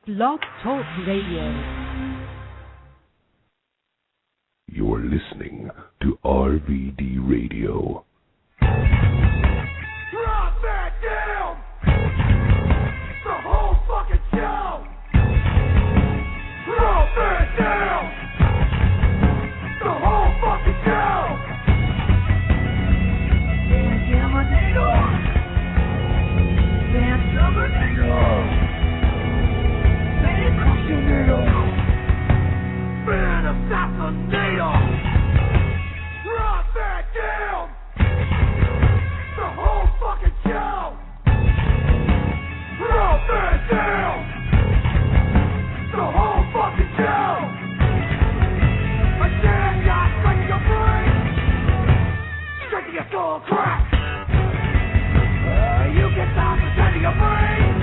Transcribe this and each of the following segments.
Blog Talk Radio. You're listening to RVD Radio. Drop that down! The whole fucking show! Drop that down! The whole fucking show! Damn a needle! Damn a needle! Man, crush your needle! Man, assassinator! Drop that down! The whole fucking show! Drop that down! The whole fucking show! A damn shot straight to your brain! Straight to your skull crack! You get down to straight to your brain!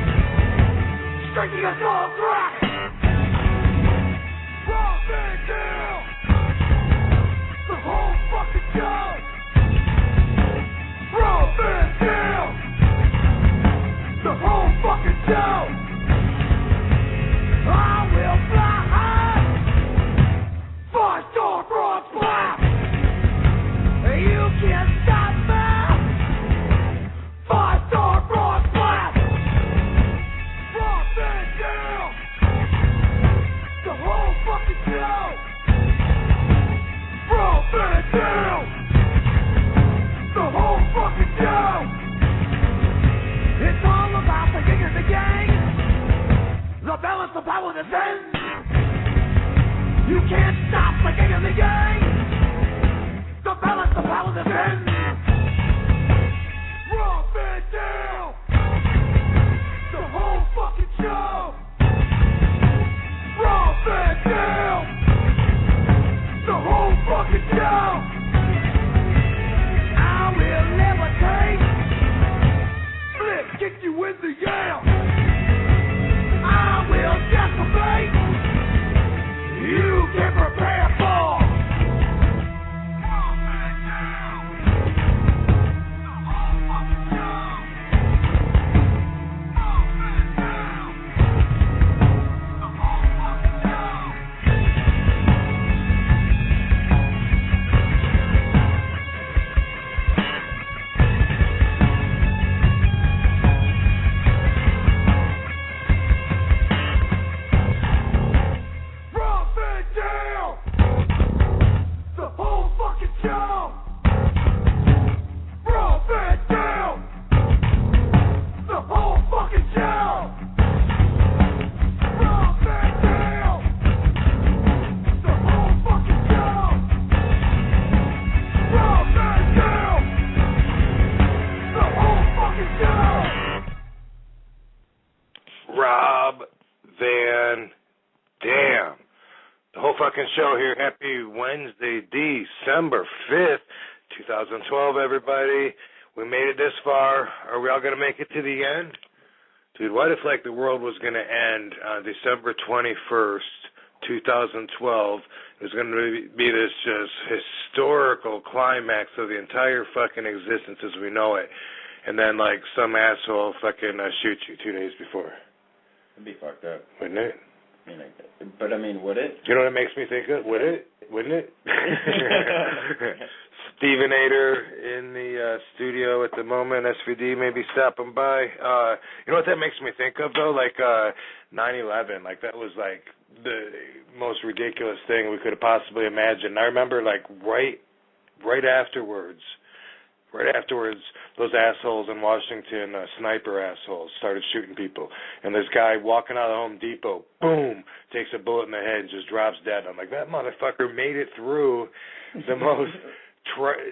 Straight to your skull crack! Drop that down! The whole fucking show! Drop that down! The whole fucking show! I will fly high! 5-star broad blast! You can't stop me! 5-star broad blast! Drop that down! The whole fucking show! Drop that down! The whole fucking show! It's all about the yin and the yang, the balance of power that's in. You can't stop the yin and the yang, the balance of power that's in. Drop it down, the whole fucking show. Drop it down, the whole fucking show. I will levitate, flip, kick you in the yam. I will decimate, you can prepare for. Drop it down, the whole fucking show. Drop it down, the whole fucking show. Drop it down! The whole fucking show! Drop it down! The whole fucking show! Drop it down! The whole fucking show! Drop it down! The whole fucking show! Rob Van Dam. The whole fucking show here. Happy Wednesday, December 5th, 2012, everybody. We made it this far. Are we all going to make it to the end? Dude, what if, like, the world was going to end on December 21st, 2012? It was going to be this just historical climax of the entire fucking existence as we know it. And then, like, some asshole fucking shoot you 2 days before. It'd be fucked up. Wouldn't it? But I mean, would it? You know what it makes me think of? Would it? Wouldn't it? Steven Ader in the studio at the moment. SVD maybe stopping by. You know what that makes me think of, though? Like 9/11. Like, that was, like, the most ridiculous thing we could have possibly imagined. I remember, like, right afterwards, those assholes in Washington, sniper assholes, started shooting people. And this guy walking out of Home Depot, boom, takes a bullet in the head and just drops dead. I'm like, that motherfucker made it through the most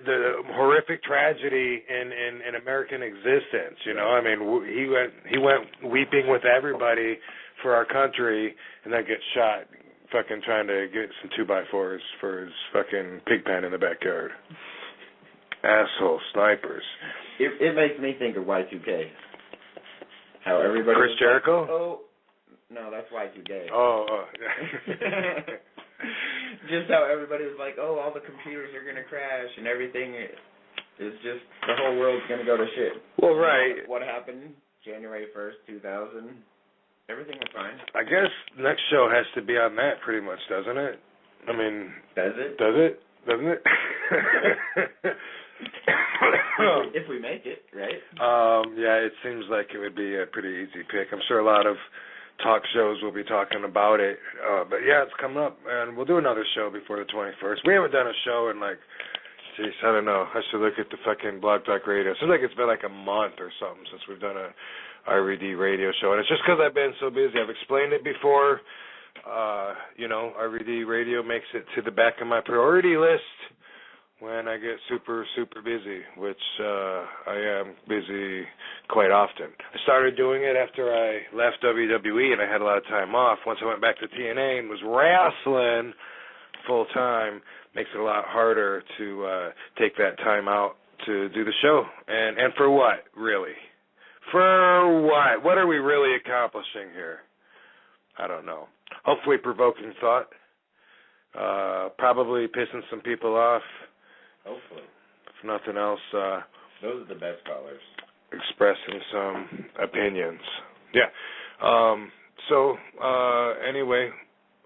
the horrific tragedy in American existence. You know, I mean, he went weeping with everybody for our country, and then gets shot, fucking trying to get some 2x4s for his fucking pig pen in the backyard. Asshole snipers. It makes me think of Y2K. How everybody. Chris Jericho? Like, oh, no, that's Y2K. Oh. Just how everybody was like, oh, all the computers are gonna crash and everything is just the whole world's gonna go to shit. Well, right. What happened? January 1st, 2000. Everything was fine. I guess next show has to be on that pretty much, doesn't it? I mean... Does it? Does it? Doesn't it? if we make it, right? Yeah, it seems like it would be a pretty easy pick. I'm sure a lot of talk shows will be talking about it. But yeah, it's coming up, and we'll do another show before the 21st. We haven't done a show in like, geez, I don't know. I should look at the fucking Blog Talk Radio. It seems like it's been like a month or something since we've done a RVD radio show, and it's just because I've been so busy. I've explained it before. RVD radio makes it to the back of my priority list when I get super, super busy, which I am busy quite often. I started doing it after I left WWE and I had a lot of time off. Once I went back to TNA and was wrestling full time, makes it a lot harder to take that time out to do the show. And for what, really? For what? What are we really accomplishing here? I don't know. Hopefully provoking thought. Probably pissing some people off. Hopefully. If nothing else, those are the best callers. Expressing some opinions. Yeah. Anyway,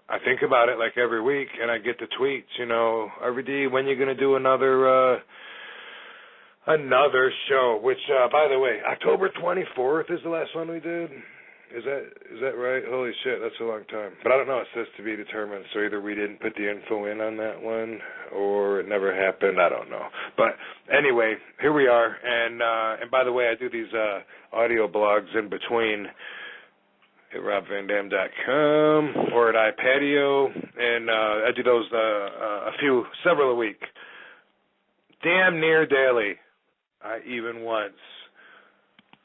I think about it like every week, and I get the tweets, RVD, when you going to do another show, which, by the way, October 24th is the last one we did. Is that right? Holy shit, that's a long time. But I don't know, it says to be determined, so either we didn't put the info in on that one, or it never happened, I don't know. But anyway, here we are, and by the way, I do these audio blogs in between at robvandam.com or at iPatio, and I do those several a week. Damn near daily. I even once,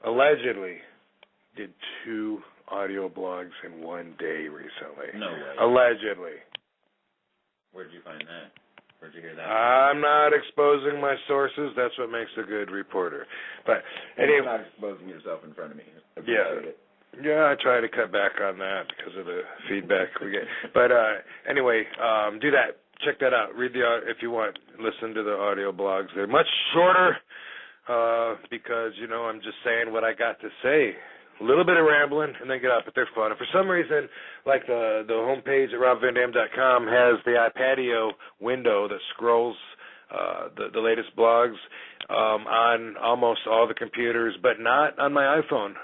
allegedly, did 2 audio blogs in one day recently. No way. Allegedly. Where'd you find that? Where'd you hear that? I'm not exposing my sources. That's what makes a good reporter. But anyway, you're not exposing yourself in front of me. Yeah, I try to cut back on that because of the feedback we get. But anyway, do that. Check that out. Read if you want. Listen to the audio blogs. They're much shorter because I'm just saying what I got to say. A little bit of rambling, and then get out, but they're fun. And for some reason, like the homepage at robvandam.com has the iPatio window that scrolls the latest blogs on almost all the computers, but not on my iPhone.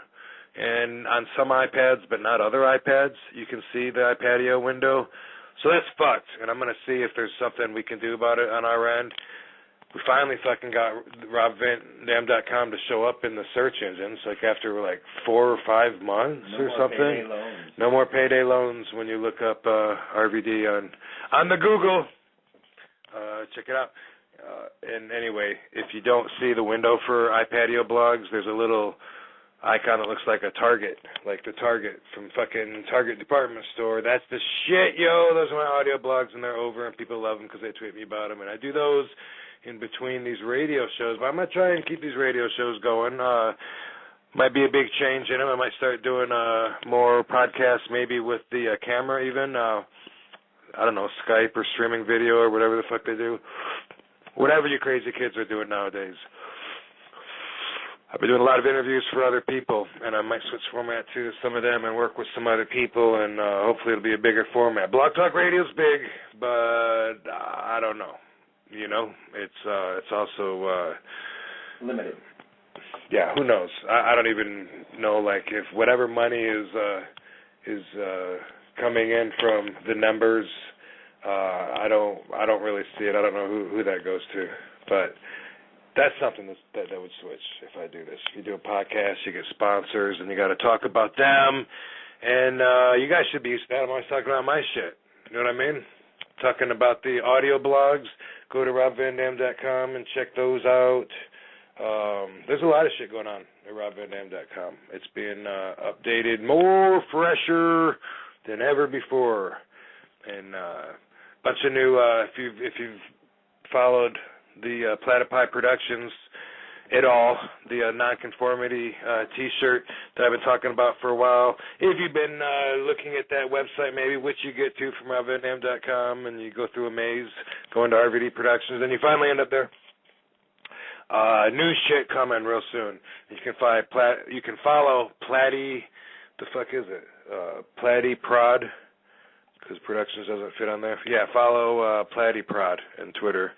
And on some iPads, but not other iPads, you can see the iPatio window. So that's fucked, and I'm going to see if there's something we can do about it on our end. We finally fucking got robvandam.com to show up in the search engines, like after 4 or 5 months or something. Payday loans. No more payday loans when you look up RVD on the Google. Check it out. And anyway, if you don't see the window for iPatio blogs, there's a little icon that looks like a Target, like the Target from fucking Target department store. That's the shit, yo. Those are my audio blogs, and they're over, and people love them because they tweet me about them. And I do those in between these radio shows, but I'm going to try and keep these radio shows going. Might be a big change in them. I might start doing more podcasts, maybe with the camera even. I don't know, Skype or streaming video or whatever the fuck they do. Whatever you crazy kids are doing nowadays. I've been doing a lot of interviews for other people, and I might switch format to some of them and work with some other people, and hopefully it'll be a bigger format. Blog Talk Radio's big, but I don't know. It's also limited. Yeah, who knows? I don't even know, if whatever money is coming in from the numbers, I don't really see it. I don't know who that goes to, but that's something that would switch if I do this. If you do a podcast, you get sponsors, and you got to talk about them, and you guys should be used to that. I'm always talking about my shit. You know what I mean? Talking about the audio blogs. Go to robvandam.com and check those out. There's a lot of shit going on at robvandam.com. It's being updated more fresher than ever before, and bunch of new. If you've followed the Platypi Productions at all, the nonconformity T-shirt that I've been talking about for a while. If you've been looking at that website, maybe, which you get to from robvandam.com, and you go through a maze, going to RVD Productions, and you finally end up there. New shit coming real soon. You can follow Platy the fuck is it? Platy Prod, because Productions doesn't fit on there. Yeah, follow Platy Prod on Twitter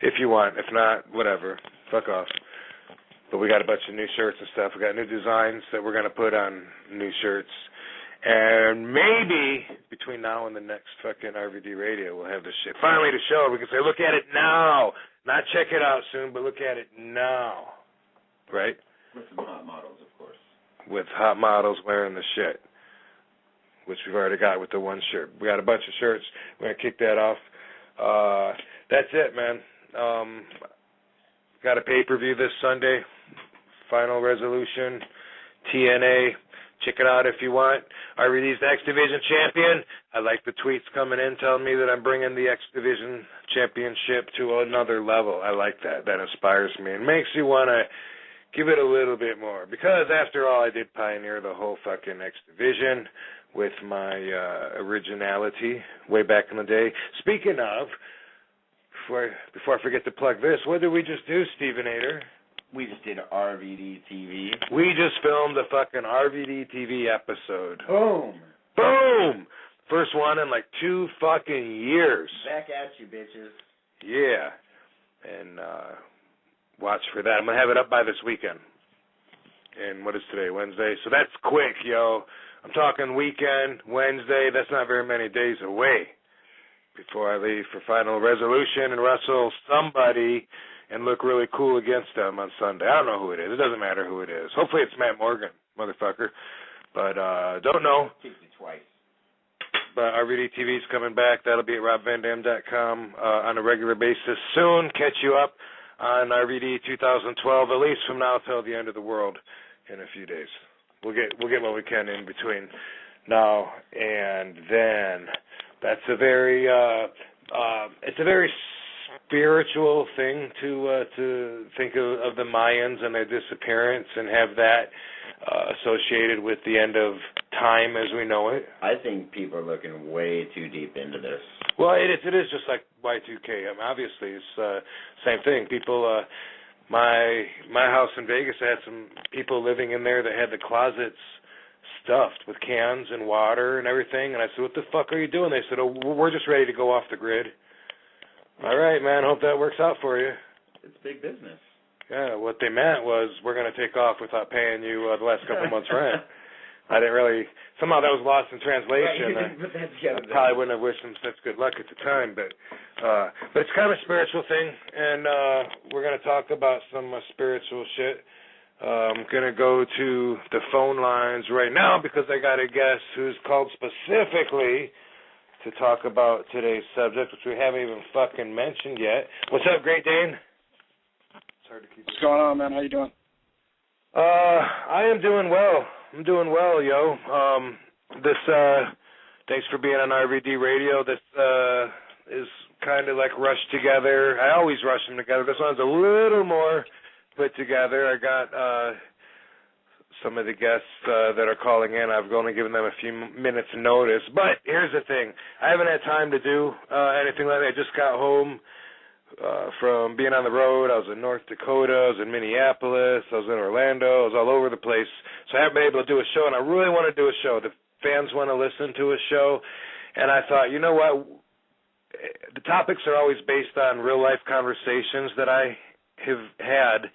if you want. If not, whatever. Fuck off. But we got a bunch of new shirts and stuff. We got new designs that we're going to put on new shirts. And maybe between now and the next fucking RVD radio, we'll have this shit finally to show. We can say, look at it now. Not check it out soon, but look at it now. Right? With some hot models, of course. With hot models wearing the shit, which we've already got with the one shirt. We got a bunch of shirts. We're going to kick that off. That's it, man. Got a pay-per-view this Sunday. Final Resolution, TNA. Check it out if you want. RVD's the X Division champion. I like the tweets coming in telling me that I'm bringing the X Division championship to another level. I like that. That inspires me. It makes you want to give it a little bit more. Because, after all, I did pioneer the whole fucking X Division with my originality way back in the day. Speaking of, before I forget to plug this, what did we just do, Stevenator? We just did RVD TV. We just filmed a fucking RVD TV episode. Boom. Boom! First one in like 2 fucking years. Back at you, bitches. Yeah. And watch for that. I'm going to have it up by this weekend. And what is today, Wednesday? So that's quick, yo. I'm talking weekend, Wednesday. That's not very many days away before I leave for Final Resolution and wrestle somebody and look really cool against them on Sunday. I don't know who it is. It doesn't matter who it is. Hopefully it's Matt Morgan, motherfucker. But don't know. Kicked you twice. But RVD TV's coming back. That'll be at robvandam.com on a regular basis soon. Catch you up on RVD 2012, at least from now till the end of the world in a few days. We'll get what we can in between now and then. That's a very it's a very spiritual thing to think of the Mayans and their disappearance and have that associated with the end of time as we know it. I think people are looking way too deep into this. Well, it is just like Y2K. I mean, obviously, it's same thing. People, my house in Vegas had some people living in there that had the closets stuffed with cans and water and everything. And I said, what the fuck are you doing? They said, oh, we're just ready to go off the grid. All right, man, hope that works out for you. It's big business. Yeah, what they meant was we're going to take off without paying you the last couple months' rent. I didn't really, somehow that was lost in translation. Right, you didn't put that together. I probably wouldn't have wished them such good luck at the time, but it's kind of a spiritual thing, and we're going to talk about some spiritual shit. I'm going to go to the phone lines right now because I got a guest who's called specifically to talk about today's subject, which we haven't even fucking mentioned yet. What's up, Great Dane? It's hard to keep. What's going on, man? How you doing? I am doing well. I'm doing well, yo. Thanks for being on RVD Radio. This is kind of like rushed together. I always rush them together. This one's a little more put together. I got some of the guests that are calling in. I've only given them a few minutes notice. But here's the thing. I haven't had time to do anything like that. I just got home from being on the road. I was in North Dakota. I was in Minneapolis. I was in Orlando. I was all over the place. So I haven't been able to do a show, and I really want to do a show. The fans want to listen to a show. And I thought, you know what? The topics are always based on real-life conversations that I have had.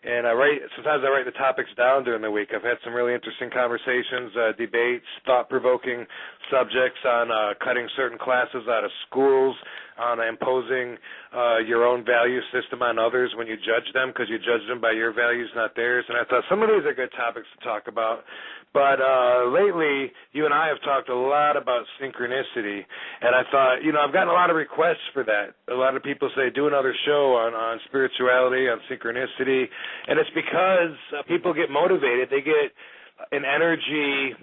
And sometimes I write the topics down during the week. I've had some really interesting conversations, debates, thought-provoking subjects on cutting certain classes out of schools, on imposing your own value system on others when you judge them because you judge them by your values, not theirs. And I thought some of these are good topics to talk about. But lately, you and I have talked a lot about synchronicity, and I thought, I've gotten a lot of requests for that. A lot of people say, do another show on spirituality, on synchronicity, and it's because people get motivated. They get an energy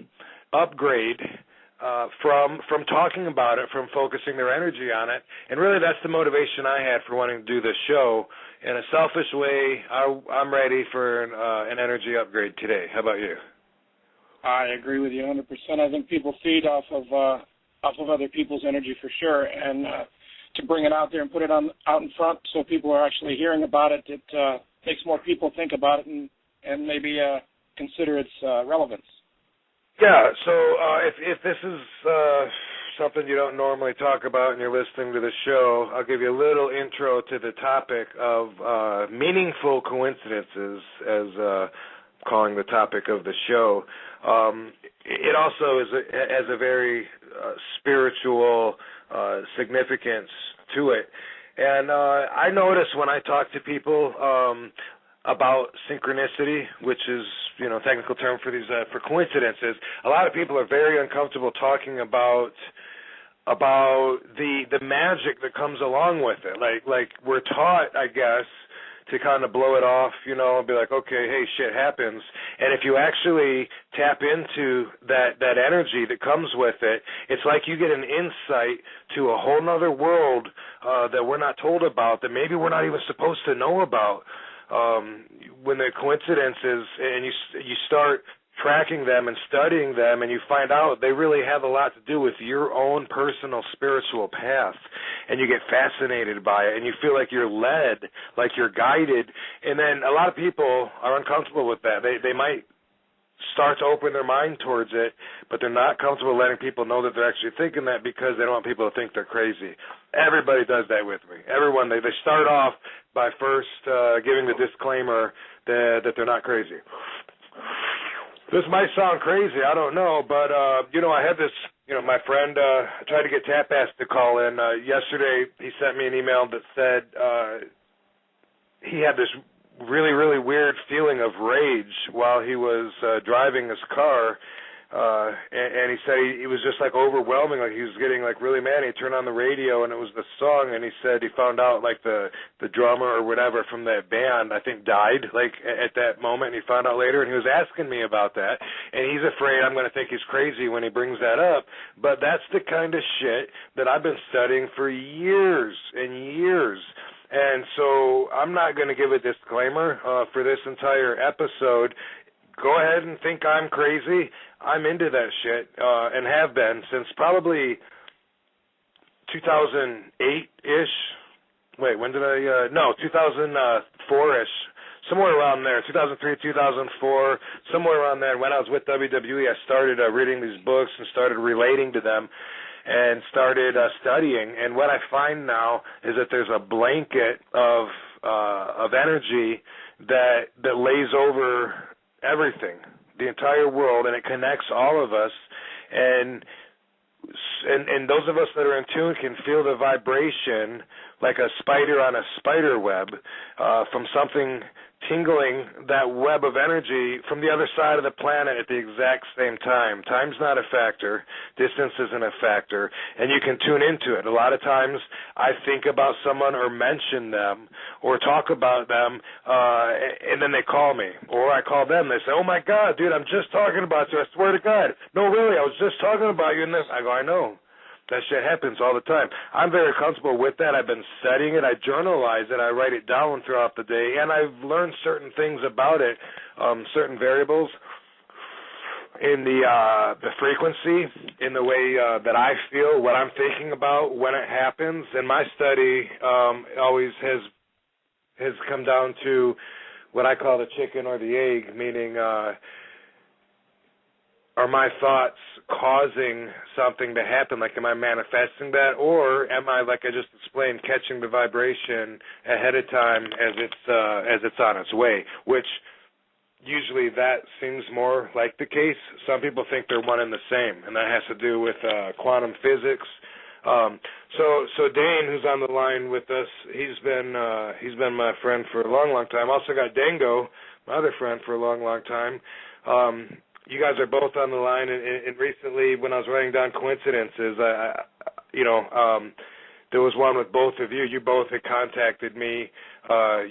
upgrade from talking about it, from focusing their energy on it, and really that's the motivation I had for wanting to do this show. In a selfish way, I'm ready for an energy upgrade today. How about you? I agree with you 100%. I think people feed off of other people's energy for sure, and to bring it out there and put it out in front so people are actually hearing about it, it makes more people think about it and maybe consider its relevance. Yeah, so if this is something you don't normally talk about and you're listening to the show, I'll give you a little intro to the topic of meaningful coincidences, as calling the topic of the show. It also has a very spiritual significance to it. And I notice when I talk to people about synchronicity, which is, technical term for these for coincidences, a lot of people are very uncomfortable talking about the magic that comes along with it. Like we're taught, I guess, to kind of blow it off, and be like, okay, hey, shit happens. And if you actually tap into that energy that comes with it, it's like you get an insight to a whole nother world that we're not told about, that maybe we're not even supposed to know about. When the coincidences, and you start tracking them and studying them, and you find out they really have a lot to do with your own personal spiritual path, and you get fascinated by it, and you feel like you're led, like you're guided, and then a lot of people are uncomfortable with that. They might start to open their mind towards it, but they're not comfortable letting people know that they're actually thinking that, because they don't want people to think they're crazy. Everybody does that with me. Everyone, they start off by first giving the disclaimer that they're not crazy. This might sound crazy, I don't know, but, I had this, my friend tried to get Tap-Ass to call in. Yesterday, he sent me an email that said he had this really, really weird feeling of rage while he was driving his car, and he said he was just like overwhelming, like he was getting like really mad. He turned on the radio and it was the song, and he said he found out like the drummer or whatever from that band, I think, died like at that moment, and he found out later, and he was asking me about that, and he's afraid I'm going to think he's crazy when he brings that up. But that's the kind of shit that I've been studying for years and years. And so I'm not going to give a disclaimer for this entire episode. Go ahead and think I'm crazy. I'm into that shit and have been since probably 2008-ish. Wait, when did I? No, 2004-ish. Somewhere around there, 2003, 2004, somewhere around there. When I was with WWE, I started reading these books and started relating to them, and started studying. And what I find now is that there's a blanket of energy that lays over everything, the entire world, and it connects all of us. And those of us that are in tune can feel the vibration like a spider on a spider web from something tingling that web of energy from the other side of the planet at the exact same time. Time's not a factor. Distance isn't a factor. And you can tune into it. A lot of times I think about someone or mention them or talk about them, and then they call me. Or I call them. They say, oh, my God, dude, I'm just talking about you. I swear to God. No, really, I was just talking about you. And this. I go, I know. That shit happens all the time. I'm very comfortable with that. I've been studying it. I journalize it. I write it down throughout the day. And I've learned certain things about it, certain variables in the frequency, in the way that I feel, what I'm thinking about when it happens. And my study always has come down to what I call the chicken or the egg, meaning are my thoughts causing something to happen? Like, am I manifesting that, or am I, like I just explained, catching the vibration ahead of time as it's on its way? Which usually that seems more like the case. Some people think they're one and the same, and that has to do with quantum physics. So Dane, who's on the line with us, he's been my friend for a long, long time. Also got Dango, my other friend, for a long, long time. You guys are both on the line, and recently when I was writing down coincidences, there was one with both of you. You both had contacted me,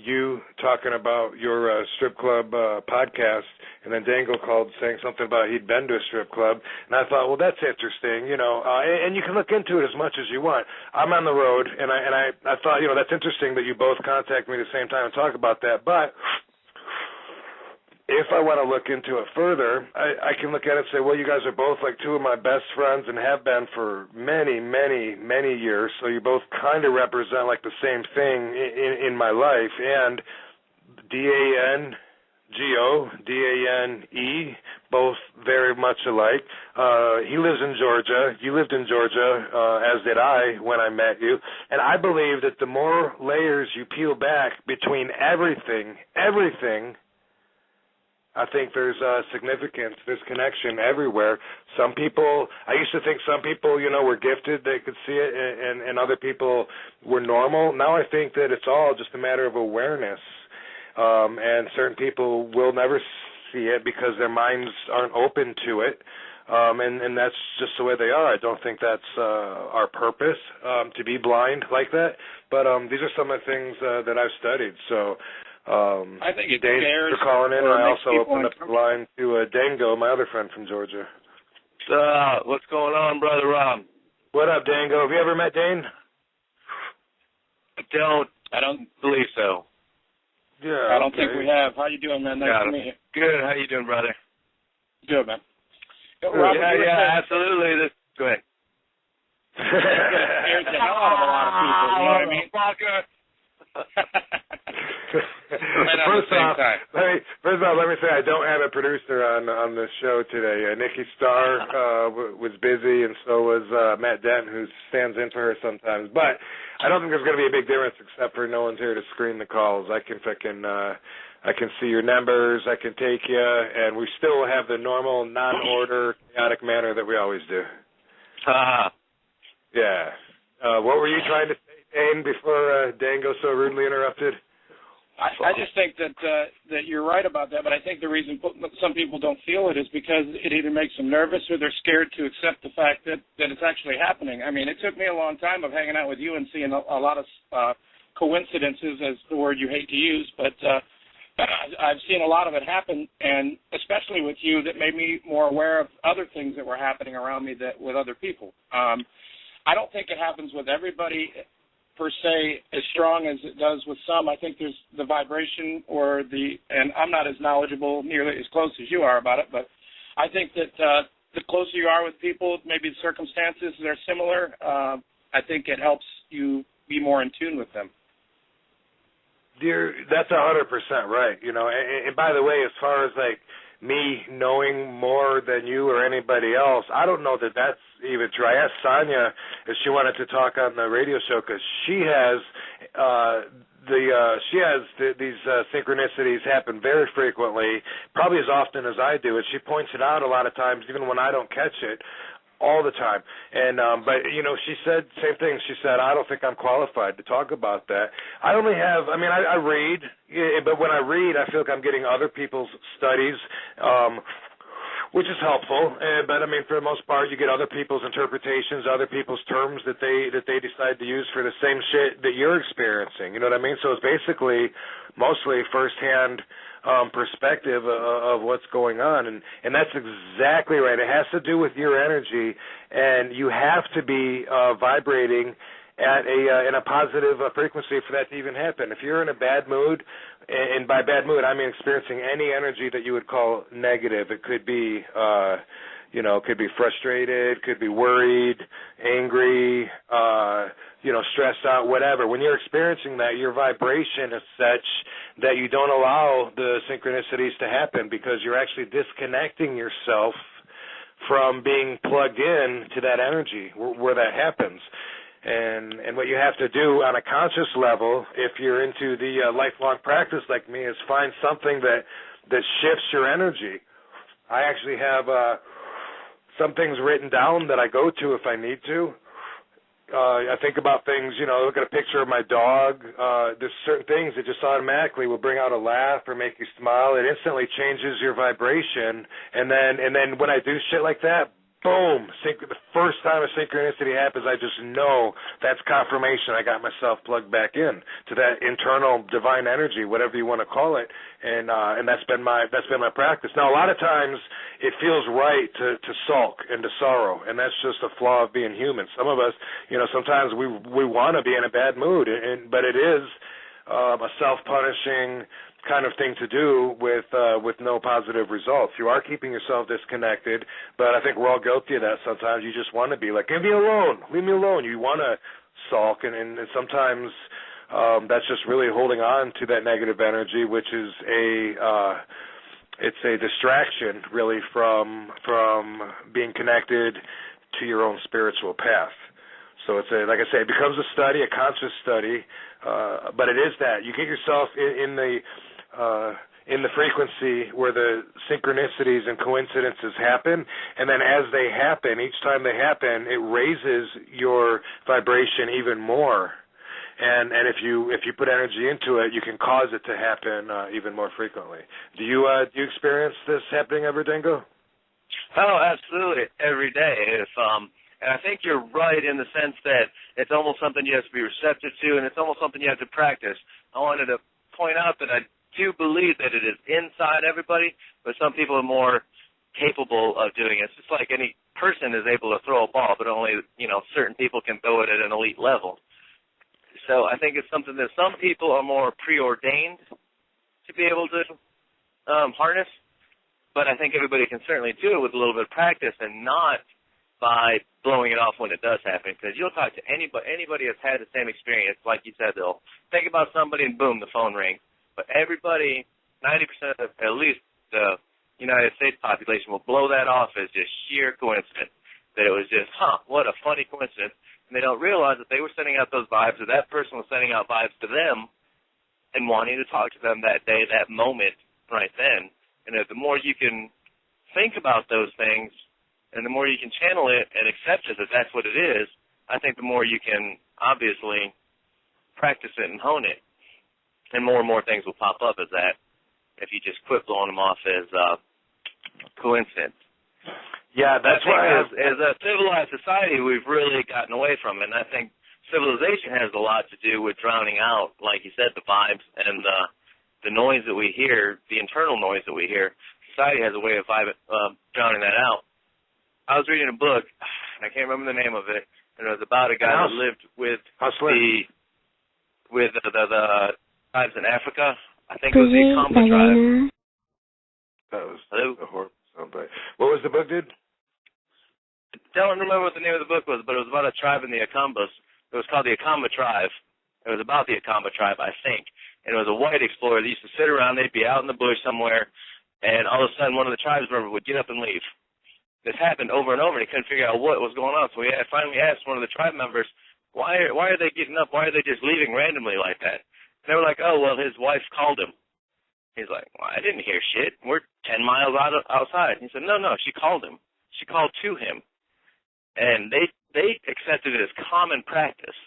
you talking about your strip club podcast, and then Dango called saying something about he'd been to a strip club, and I thought, well, that's interesting, and you can look into it as much as you want. I'm on the road, and I thought, that's interesting that you both contact me at the same time and talk about that, but if I want to look into it further, I can look at it and say, well, you guys are both like two of my best friends and have been for many, many, many years, so you both kind of represent like the same thing in my life. And DAN, Godane, both very much alike. He lives in Georgia. You lived in Georgia, as did I when I met you. And I believe that the more layers you peel back between everything, I think there's significance, there's connection everywhere. Some people, I used to think some people, were gifted, they could see it, and other people were normal. Now I think that it's all just a matter of awareness. And certain people will never see it because their minds aren't open to it. And that's just the way they are. I don't think that's our purpose, to be blind like that. But these are some of the things that I've studied. So I think it Dane, scares for calling in. I also opened up the uncomfortable. line to Dango, my other friend from Georgia. What's going on, Brother Rob? What up, Dango? Have you ever met Dane? I don't believe so. Yeah, I don't think we have. How you doing, man? Nice to meet you. Good. How you doing, brother? Good, man. Robert, absolutely. Go ahead. Scares the hell out of a lot of people. You know what I mean? First off, let me say I don't have a producer on this show today. Nikki Starr was busy, and so was Matt Dent, who stands in for her sometimes. But I don't think there's going to be a big difference, except for no one's here to screen the calls. I can see your numbers, I can take you, and we still have the normal, non-order, chaotic manner that we always do. Yeah. What were you trying to say, Dane, before Dango so rudely interrupted? I just think that you're right about that, but I think the reason some people don't feel it is because it either makes them nervous or they're scared to accept the fact that it's actually happening. I mean, it took me a long time of hanging out with you and seeing a lot of coincidences, as the word you hate to use, but I've seen a lot of it happen, and especially with you, that made me more aware of other things that were happening around me with other people. I don't think it happens with everybody per se as strong as it does with some. I think there's the vibration and I'm not as knowledgeable, nearly as close as you are about it, but I think that the closer you are with people, maybe the circumstances are similar, I think it helps you be more in tune with them. Dear, that's 100% right. And by the way, as far as like me knowing more than you or anybody else, I don't know that that's even true. I asked Sonia if she wanted to talk on the radio show because she has these synchronicities happen very frequently, probably as often as I do, and she points it out a lot of times, even when I don't catch it. All the time. And but she said same thing. She said, I don't think I'm qualified to talk about that. I read, but when I read, I feel like I'm getting other people's studies, which is helpful. But for the most part, you get other people's interpretations, other people's terms that they decide to use for the same shit that you're experiencing. You know what I mean? So it's basically mostly firsthand perspective of what's going on, and that's exactly right. It has to do with your energy, and you have to be vibrating at in a positive frequency for that to even happen. If you're in a bad mood, and by bad mood I mean experiencing any energy that you would call negative, it could be could be frustrated, could be worried, angry, stressed out, whatever. When you're experiencing that, your vibration is such that you don't allow the synchronicities to happen because you're actually disconnecting yourself from being plugged in to that energy where that happens. And what you have to do on a conscious level, if you're into the lifelong practice like me, is find something that shifts your energy. I actually have some things written down that I go to if I need to. I think about things, look at a picture of my dog. There's certain things that just automatically will bring out a laugh or make you smile. It instantly changes your vibration. And then when I do shit like that, boom, the first time a synchronicity happens, I just know that's confirmation. I got myself plugged back in to that internal divine energy, whatever you want to call it, and that's been my practice. Now, a lot of times it feels right to sulk and to sorrow, and that's just a flaw of being human. Some of us, sometimes we want to be in a bad mood, but it is a self-punishing kind of thing to do with no positive results. You are keeping yourself disconnected, but I think we're all guilty of that sometimes. You just want to be like, leave me alone. You want to sulk, and sometimes that's just really holding on to that negative energy, which is it's a distraction really from being connected to your own spiritual path. So it's like I say, it becomes a study, a conscious study, but it is that you get yourself in the frequency where the synchronicities and coincidences happen, and then as they happen, each time they happen, it raises your vibration even more. And if you put energy into it, you can cause it to happen even more frequently. Do you experience this happening ever, Dingo? Oh, absolutely, every day. And I think you're right in the sense that it's almost something you have to be receptive to, and it's almost something you have to practice. I wanted to point out that I do believe that it is inside everybody, but some people are more capable of doing it. It's just like any person is able to throw a ball, but only, certain people can throw it at an elite level. So I think it's something that some people are more preordained to be able to harness, but I think everybody can certainly do it with a little bit of practice and not by blowing it off when it does happen, because you'll talk to anybody that's had the same experience. Like you said, they'll think about somebody and boom, the phone rings. But everybody, 90% of at least the United States population will blow that off as just sheer coincidence, that it was just, what a funny coincidence. And they don't realize that they were sending out those vibes, or that person was sending out vibes to them and wanting to talk to them that day, that moment, right then. And the more you can think about those things, and the more you can channel it and accept it that that's what it is, I think the more you can obviously practice it and hone it. And more things will pop up as that if you just quit blowing them off as coincidence. Yeah, that's why as a civilized society, we've really gotten away from it. And I think civilization has a lot to do with drowning out, like you said, the vibes and the noise that we hear, the internal noise that we hear. Society has a way of drowning that out. I was reading a book, and I can't remember the name of it, and it was about a guy that lived with the tribes in Africa. I think it was the Akamba tribe. That was a horrible soundbite. What was the book, dude? I don't remember what the name of the book was, but it was about a tribe in the Akambas. It was called the Akamba tribe. It was about the Akamba tribe, I think. And it was a white explorer that used to sit around. They'd be out in the bush somewhere, and all of a sudden one of the tribes members would get up and leave. This happened over and over, and he couldn't figure out what was going on. So he finally asked one of the tribe members, why are they getting up? Why are they just leaving randomly like that? And they were like, oh, well, his wife called him. He's like, well, I didn't hear shit. We're 10 miles outside. He said, no, she called him. She called to him. And they accepted it as common practice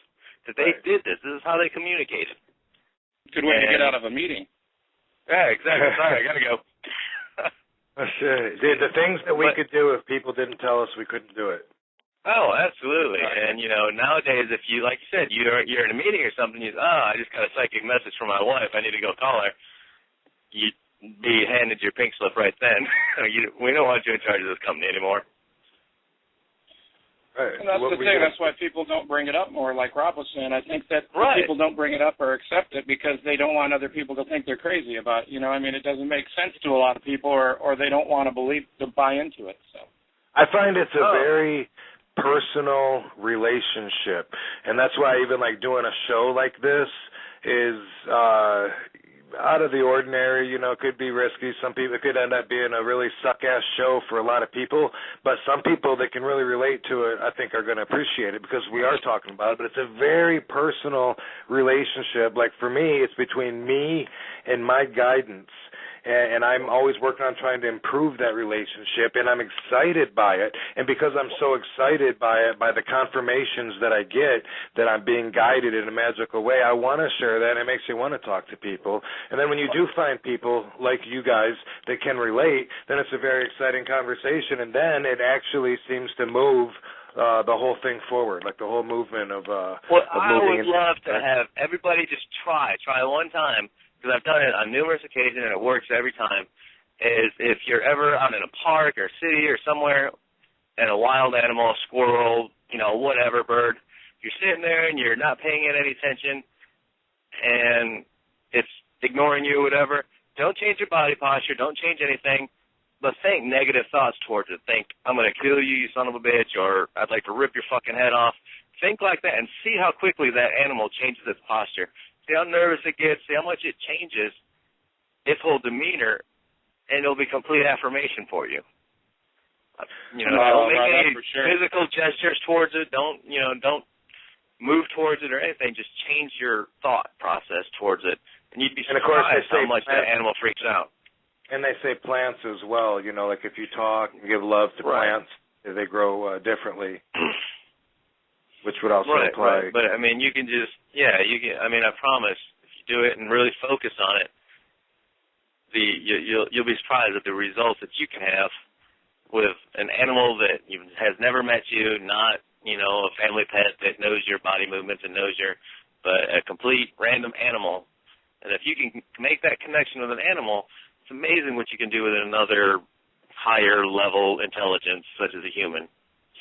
that they did this. This is how they communicated. Good way to get out of a meeting. Yeah, exactly. Sorry, I got to go. The things that we could do if people didn't tell us we couldn't do it. Oh, absolutely. And, nowadays, if you, like you said, you're in a meeting or something, I just got a psychic message from my wife. I need to go call her. You'd be handed your pink slip right then. We don't want you in charge of this company anymore. Right. And that's the thing. That's why people don't bring it up more, like Rob was saying. I think that people don't bring it up or accept it because they don't want other people to think they're crazy about it. It doesn't make sense to a lot of people, or they don't want to buy into it. So I find it's a very personal relationship, and that's why even like doing a show like this is out of the ordinary, could be risky. Some people, it could end up being a really suck-ass show for a lot of people, but some people that can really relate to it, I think, are going to appreciate it because we are talking about it, but it's a very personal relationship. Like, for me, it's between me and my guidance, and I'm always working on trying to improve that relationship, and I'm excited by it, and because I'm so excited by it, by the confirmations that I get that I'm being guided in a magical way, I want to share that, and it makes me want to talk to people. And then when you do find people like you guys that can relate, then it's a very exciting conversation, and then it actually seems to move the whole thing forward, like the whole movement of Well, I would love to have everybody just try one time, because I've done it on numerous occasions and it works every time, is if you're ever out in a park or city or somewhere and a wild animal, a squirrel, whatever bird, you're sitting there and you're not paying it any attention and it's ignoring you or whatever, don't change your body posture, don't change anything, but think negative thoughts towards it. Think, I'm going to kill you, you son of a bitch, or I'd like to rip your fucking head off. Think like that and see how quickly that animal changes its posture. See how nervous it gets. See how much it changes its whole demeanor, and it'll be complete affirmation for you. Don't make any physical gestures towards it. Don't move towards it or anything. Just change your thought process towards it, and you'd be surprised how much that animal freaks out. And they say plants as well. Like if you talk and give love to plants, they grow differently, which would also apply. Right. But I mean, you can just I promise, if you do it and really focus on it, you'll be surprised at the results that you can have with an animal that has never met you, not a family pet that knows your body movements and but a complete random animal. And if you can make that connection with an animal, it's amazing what you can do with another higher level intelligence, such as a human.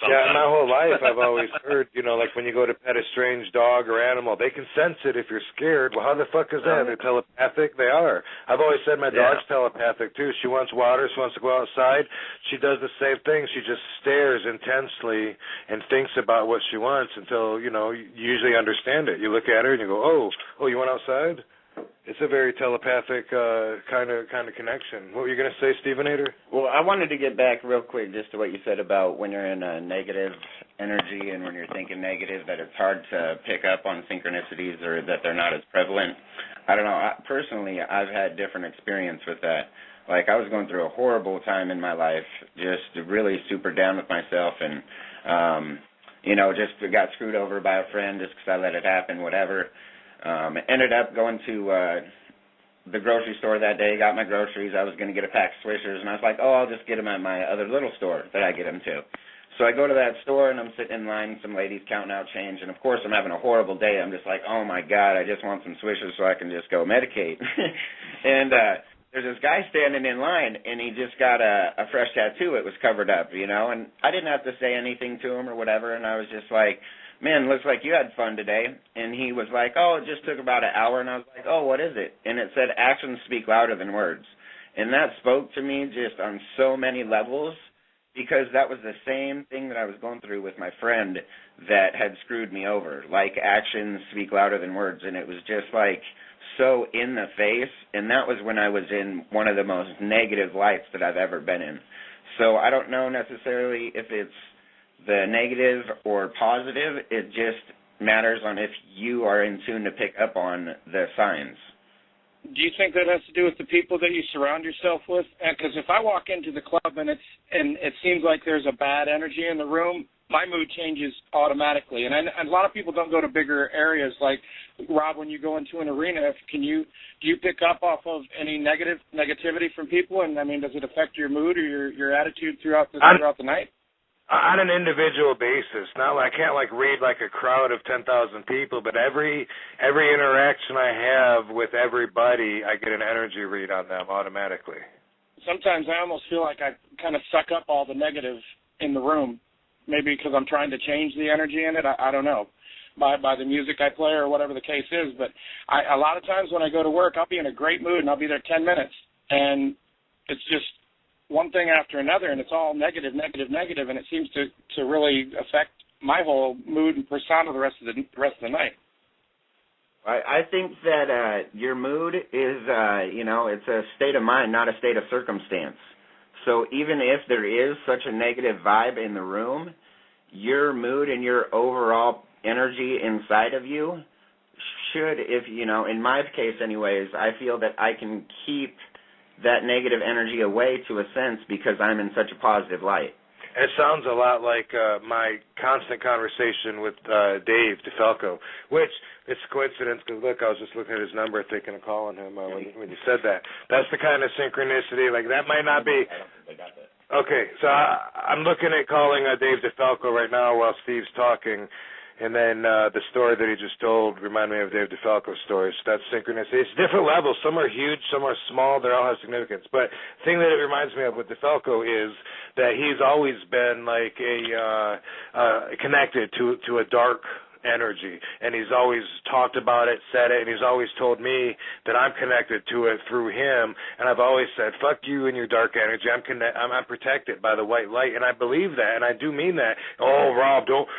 Sometimes. Yeah, my whole life I've always heard, like when you go to pet a strange dog or animal, they can sense it if you're scared. Well, how the fuck is that? They're telepathic? They are. I've always said my dog's telepathic, too. She wants water. She wants to go outside. She does the same thing. She just stares intensely and thinks about what she wants until, you usually understand it. You look at her and you go, oh, you went outside? It's a very telepathic kind of connection. What were you going to say, Stevenator? Well, I wanted to get back real quick just to what you said about when you're in a negative energy and when you're thinking negative, that it's hard to pick up on synchronicities or that they're not as prevalent. I don't know. Personally, I've had different experience with that. Like, I was going through a horrible time in my life, just really super down with myself and, just got screwed over by a friend just because I let it happen, whatever. Ended up going to the grocery store that day, got my groceries. I was going to get a pack of Swishers, and I was like, I'll just get them at my other little store that I get them to. So I go to that store, and I'm sitting in line, some ladies counting out change, and, of course, I'm having a horrible day. I'm just like, oh, my God, I just want some Swishers so I can just go medicate. And there's this guy standing in line, and he just got a fresh tattoo. It was covered up, and I didn't have to say anything to him or whatever, and I was just like, man, looks like you had fun today. And he was like, it just took about an hour. And I was like, what is it? And it said, actions speak louder than words. And that spoke to me just on so many levels because that was the same thing that I was going through with my friend that had screwed me over. Like, actions speak louder than words. And it was just like so in the face. And that was when I was in one of the most negative lights that I've ever been in. So I don't know necessarily if it's the negative or positive. It just matters on if you are in tune to pick up on the signs. Do you think that has to do with the people that you surround yourself with? Because if I walk into the club and it seems like there's a bad energy in the room, my mood changes automatically. And a lot of people don't go to bigger areas. Like, Rob, when you go into an arena, do you pick up off of any negativity from people? And, does it affect your mood or your attitude throughout the night? On an individual basis. Now, I can't read a crowd of 10,000 people, but every interaction I have with everybody, I get an energy read on them automatically. Sometimes I almost feel like I kind of suck up all the negative in the room, maybe because I'm trying to change the energy in it. I don't know, by the music I play or whatever the case is. But a lot of times when I go to work, I'll be in a great mood and I'll be there 10 minutes, and it's just one thing after another, and it's all negative, and it seems to really affect my whole mood and persona the rest of the night. I think that your mood is, it's a state of mind, not a state of circumstance. So even if there is such a negative vibe in the room, your mood and your overall energy inside of you should, in my case anyways, I feel that I can keep that negative energy away to a sense because I'm in such a positive light. It sounds a lot like my constant conversation with Dave DeFalco, which it's a coincidence because, look, I was just looking at his number thinking of calling him when you said that. That's the kind of synchronicity. That might not be. Okay, so I'm looking at calling Dave DeFalco right now while Steve's talking. And then the story that he just told reminded me of Dave DeFalco's stories. That's synchronicity. It's different levels. Some are huge, some are small. They all have significance. But the thing that it reminds me of with DeFalco is that he's always been connected to a dark energy, and he's always talked about it, said it, and he's always told me that I'm connected to it through him, and I've always said, fuck you and your dark energy, I'm protected by the white light, and I believe that, and I do mean that. Oh, Rob, don't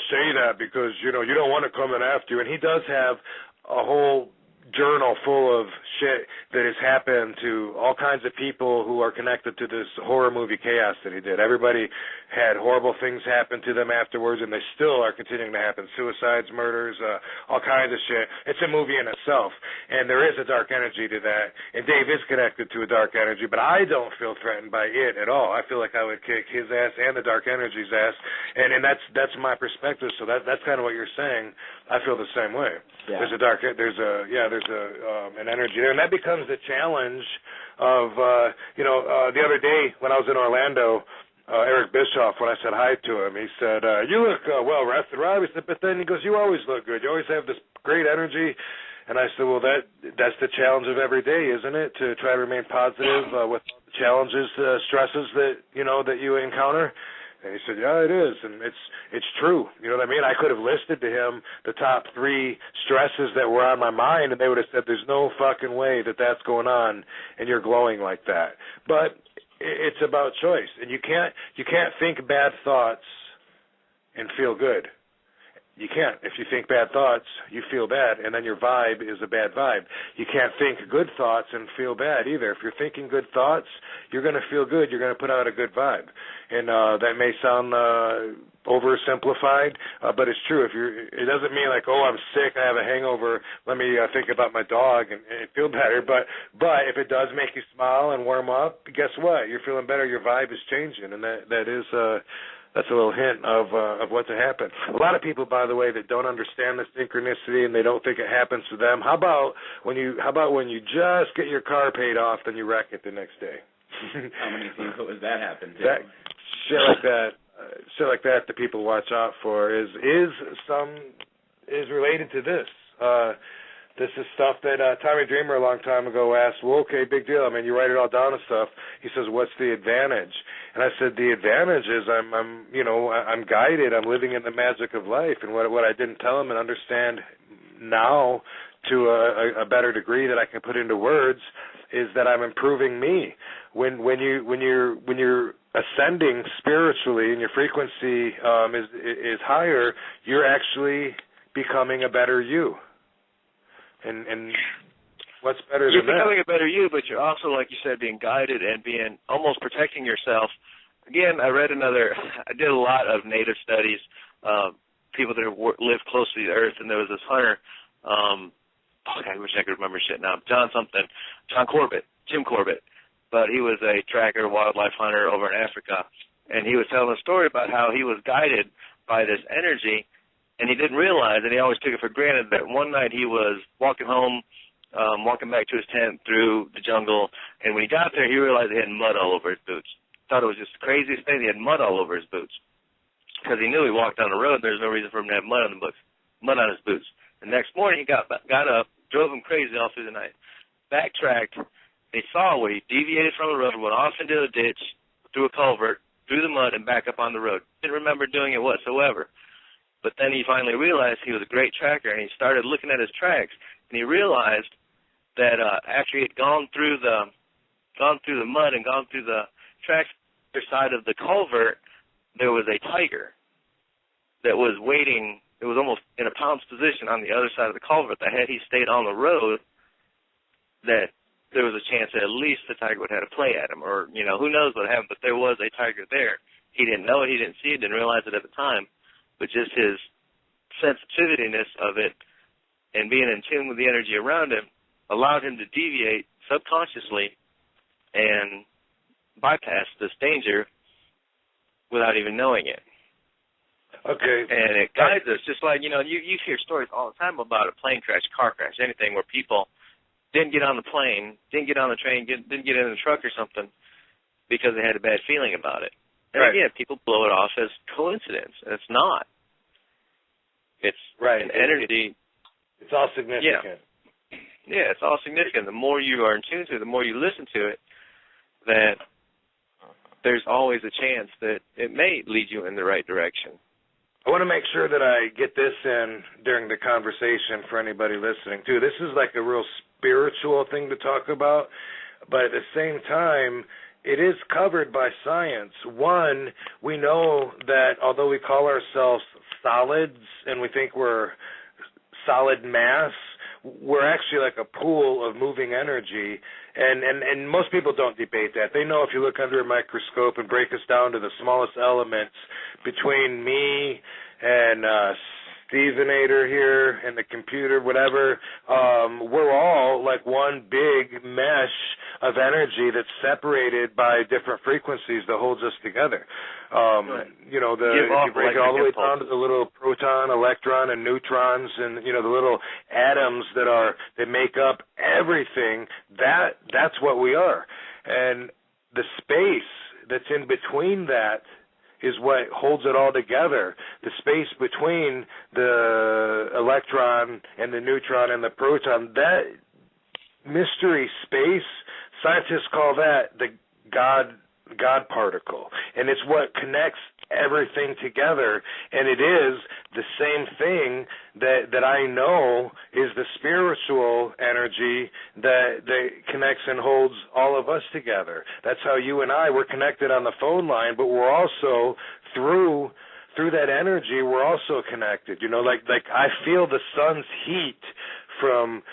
say that because, you don't want to come in after you, and he does have a whole journal full of shit that has happened to all kinds of people who are connected to this horror movie Chaos that he did. Everybody had horrible things happen to them afterwards, and they still are continuing to happen. Suicides, murders, all kinds of shit. It's a movie in itself, and there is a dark energy to that, and Dave is connected to a dark energy, but I don't feel threatened by it at all. I feel like I would kick his ass and the dark energy's ass, and that's my perspective, so that's kind of what you're saying. I feel the same way. Yeah. There's an energy there, and that becomes the challenge of the other day when I was in Orlando, Eric Bischoff, when I said hi to him, he said, you look well rested, Rob. He said, but then he goes, you always look good. You always have this great energy. And I said, well, that's the challenge of every day, isn't it, to try to remain positive with the challenges, stresses that you encounter. And he said, yeah, it is, and it's true. You know what I mean? I could have listed to him the top 3 stresses that were on my mind, and they would have said, there's no fucking way that that's going on, and you're glowing like that. But it's about choice, and you can't think bad thoughts and feel good. You can't. If you think bad thoughts, you feel bad, and then your vibe is a bad vibe. You can't think good thoughts and feel bad either. If you're thinking good thoughts, you're going to feel good. You're going to put out a good vibe. And that may sound oversimplified, but it's true. It doesn't mean like, oh, I'm sick, I have a hangover, let me think about my dog and feel better. But if it does make you smile and warm up, guess what? You're feeling better. Your vibe is changing, and that is that's a little hint of what to happen. A lot of people, by the way, that don't understand the synchronicity and they don't think it happens to them. How about when you just get your car paid off, then you wreck it the next day? How many people has that happened to? Shit like that people watch out for is related to this. This is stuff that Tommy Dreamer a long time ago asked, well, okay, big deal. I mean, you write it all down and stuff. He says, what's the advantage? And I said, the advantage is I'm guided. I'm living in the magic of life. And what I didn't tell him and understand now to a better degree that I can put into words is that I'm improving me. When you're ascending spiritually and your frequency is higher, you're actually becoming a better you. And what's better than that? You're becoming a better you, but you're also, like you said, being guided and being almost protecting yourself. Again, I did a lot of native studies, people that live close to the earth, and there was this hunter, I wish I could remember shit now, Jim Corbett, but he was a tracker, wildlife hunter over in Africa, and he was telling a story about how he was guided by this energy. And he didn't realize, and he always took it for granted, that one night he was walking home, walking back to his tent through the jungle, and when he got there, he realized he had mud all over his boots. Thought it was just the craziest thing. He had mud all over his boots because he knew he walked down the road, and there's no reason for him to have mud on his boots. The next morning, he got up, drove him crazy all through the night, backtracked. They saw where he deviated from the road, went off into a ditch, through a culvert, through the mud, and back up on the road. Didn't remember doing it whatsoever. But then he finally realized he was a great tracker, and he started looking at his tracks, and he realized that after he had gone through the mud and gone through the tracks on the other side of the culvert, there was a tiger that was waiting. It was almost in a pounce position on the other side of the culvert. That had he stayed on the road, that there was a chance that at least the tiger would have had a play at him, or who knows what happened. But there was a tiger there. He didn't know it. He didn't see it. Didn't realize it at the time. But just his sensitiveness of it and being in tune with the energy around him allowed him to deviate subconsciously and bypass this danger without even knowing it. Okay. And it guides us, just like, you hear stories all the time about a plane crash, car crash, anything where people didn't get on the plane, didn't get on the train, didn't get in the truck or something because they had a bad feeling about it. And again, people blow it off as coincidence. It's not. It's an energy. It's all significant. Yeah, it's all significant. The more you are in tune to it, the more you listen to it, that there's always a chance that it may lead you in the right direction. I want to make sure that I get this in during the conversation for anybody listening, too. This is like a real spiritual thing to talk about, but at the same time, it is covered by science. One, we know that although we call ourselves solids and we think we're solid mass, we're actually like a pool of moving energy, and most people don't debate that. They know if you look under a microscope and break us down to the smallest elements between me and Stevenator here and the computer, whatever, we're all like one big mesh of energy that's separated by different frequencies that holds us together. You know, if you break it all the way down to the little proton, electron, and neutrons, and you know the little atoms that make up everything, that's what we are. And the space that's in between that is what holds it all together. The space between the electron and the neutron and the proton, that mystery space, scientists call that the God particle. And it's what connects everything together, and it is the same thing that I know is the spiritual energy that connects and holds all of us together. That's how you and I were connected on the phone line, but we're also through that energy, we're also connected. You know, like I feel the sun's heat from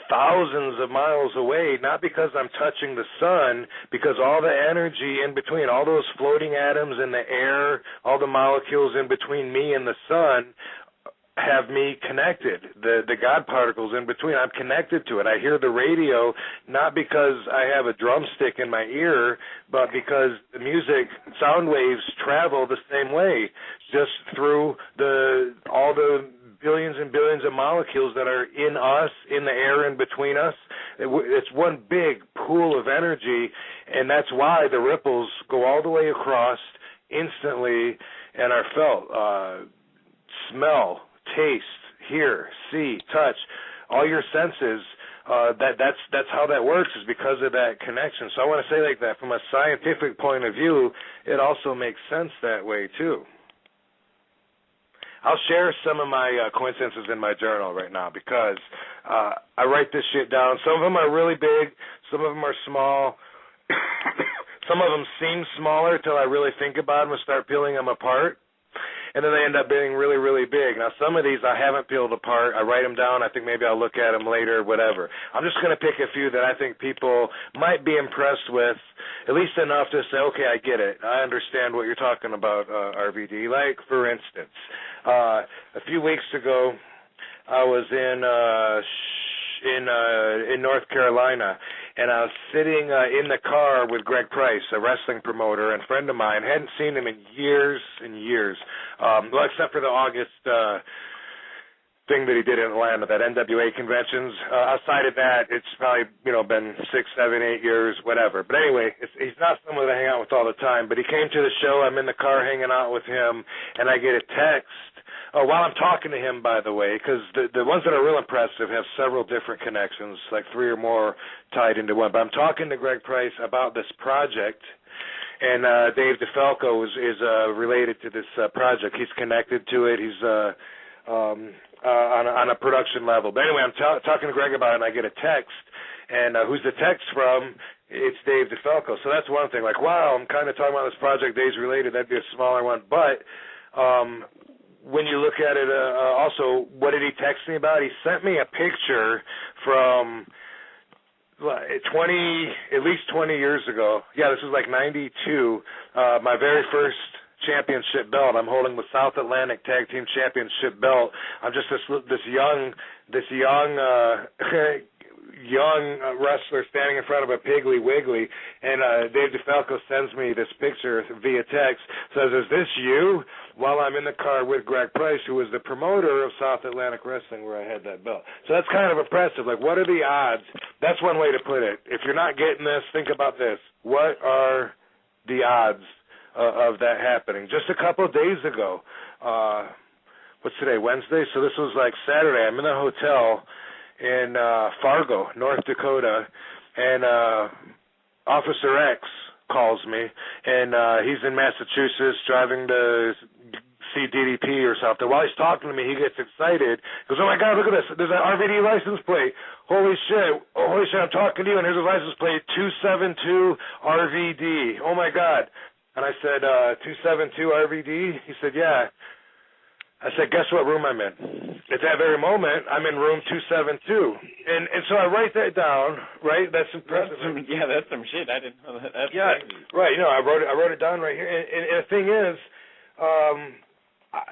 thousands of miles away, not because I'm touching the sun, because all the energy in between, all those floating atoms in the air, all the molecules in between me and the sun have me connected. The God particles in between, I'm connected to it. I hear the radio not because I have a drumstick in my ear, but because the music, sound waves travel the same way, just through all the billions and billions of molecules that are in us, in the air in between us. It's one big pool of energy, and that's why the ripples go all the way across instantly and are felt. Smell, taste, hear, see, touch, all your senses. That's how that works, is because of that connection. So I want to say like that from a scientific point of view, it also makes sense that way too. I'll share some of my coincidences in my journal right now because I write this shit down. Some of them are really big. Some of them are small. Some of them seem smaller till I really think about them and start peeling them apart. And then they end up being really, really big. Now, some of these I haven't peeled apart. I write them down. I think maybe I'll look at them later, whatever. I'm just going to pick a few that I think people might be impressed with, at least enough to say, okay, I get it. I understand what you're talking about, RVD. Like, for instance, a few weeks ago, I was in North Carolina, and I was sitting in the car with Greg Price, a wrestling promoter and friend of mine. Hadn't seen him in years and years, well, except for the August thing that he did in Atlanta, that NWA conventions. Outside of that, it's probably been 6, 7, 8 years, whatever. But anyway, he's not someone that I hang out with all the time. But he came to the show. I'm in the car hanging out with him, and I get a text. While I'm talking to him, by the way, because the ones that are real impressive have several different connections, like 3 or more tied into one. But I'm talking to Greg Price about this project, and Dave DeFalco is related to this project. He's connected to it. He's on a production level. But anyway, I'm talking to Greg about it, and I get a text. And who's the text from? It's Dave DeFalco. So that's one thing. Like, wow, I'm kind of talking about this project. Dave's related. That'd be a smaller one. But when you look at it, also, what did he text me about? He sent me a picture from at least 20 years ago. Yeah, this was like 92. My very first championship belt. I'm holding the South Atlantic Tag Team Championship belt. I'm just this young wrestler standing in front of a Piggly Wiggly, and Dave DeFalco sends me this picture via text. Says, "Is this you?" While I'm in the car with Greg Price, who was the promoter of South Atlantic Wrestling, where I had that belt. So that's kind of impressive. Like, what are the odds? That's one way to put it. If you're not getting this, think about this. What are the odds of that happening? Just a couple of days ago, what's today, Wednesday? So this was like Saturday. I'm in a hotel in Fargo, North Dakota, and Officer X calls me, and he's in Massachusetts driving to see DDP or something. While he's talking to me, he gets excited. He goes, "Oh my God, look at this. There's an RVD license plate. Holy shit, I'm talking to you, and here's a license plate, 272 RVD. Oh my God." And I said, 272 RVD? He said, "Yeah." I said, guess what room I'm in? At that very moment, I'm in room 272. And so I write that down, right? That's impressive. That's some shit. I didn't know that. That's crazy. Right. You know, I wrote it down right here. And the thing is,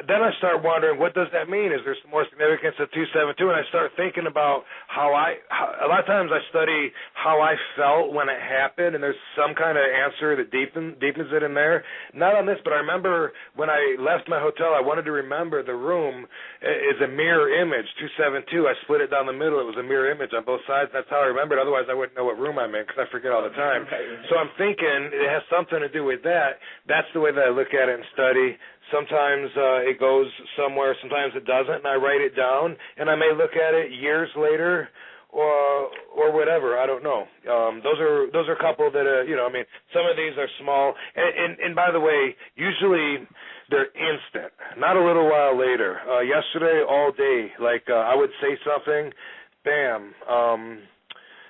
then I start wondering, what does that mean? Is there some more significance to 272? And I start thinking about how a lot of times I study how I felt when it happened, and there's some kind of answer that deepens it in there. Not on this, but I remember when I left my hotel, I wanted to remember the room is a mirror image, 272. I split it down the middle. It was a mirror image on both sides. That's how I remembered. Otherwise, I wouldn't know what room I'm in because I forget all the time. So I'm thinking it has something to do with that. That's the way that I look at it and study. Sometimes it goes somewhere, sometimes it doesn't, and I write it down, and I may look at it years later or whatever. I don't know. Those are a couple that I mean, some of these are small, and by the way, usually they're instant, not a little while later. Yesterday, all day, like I would say something, bam.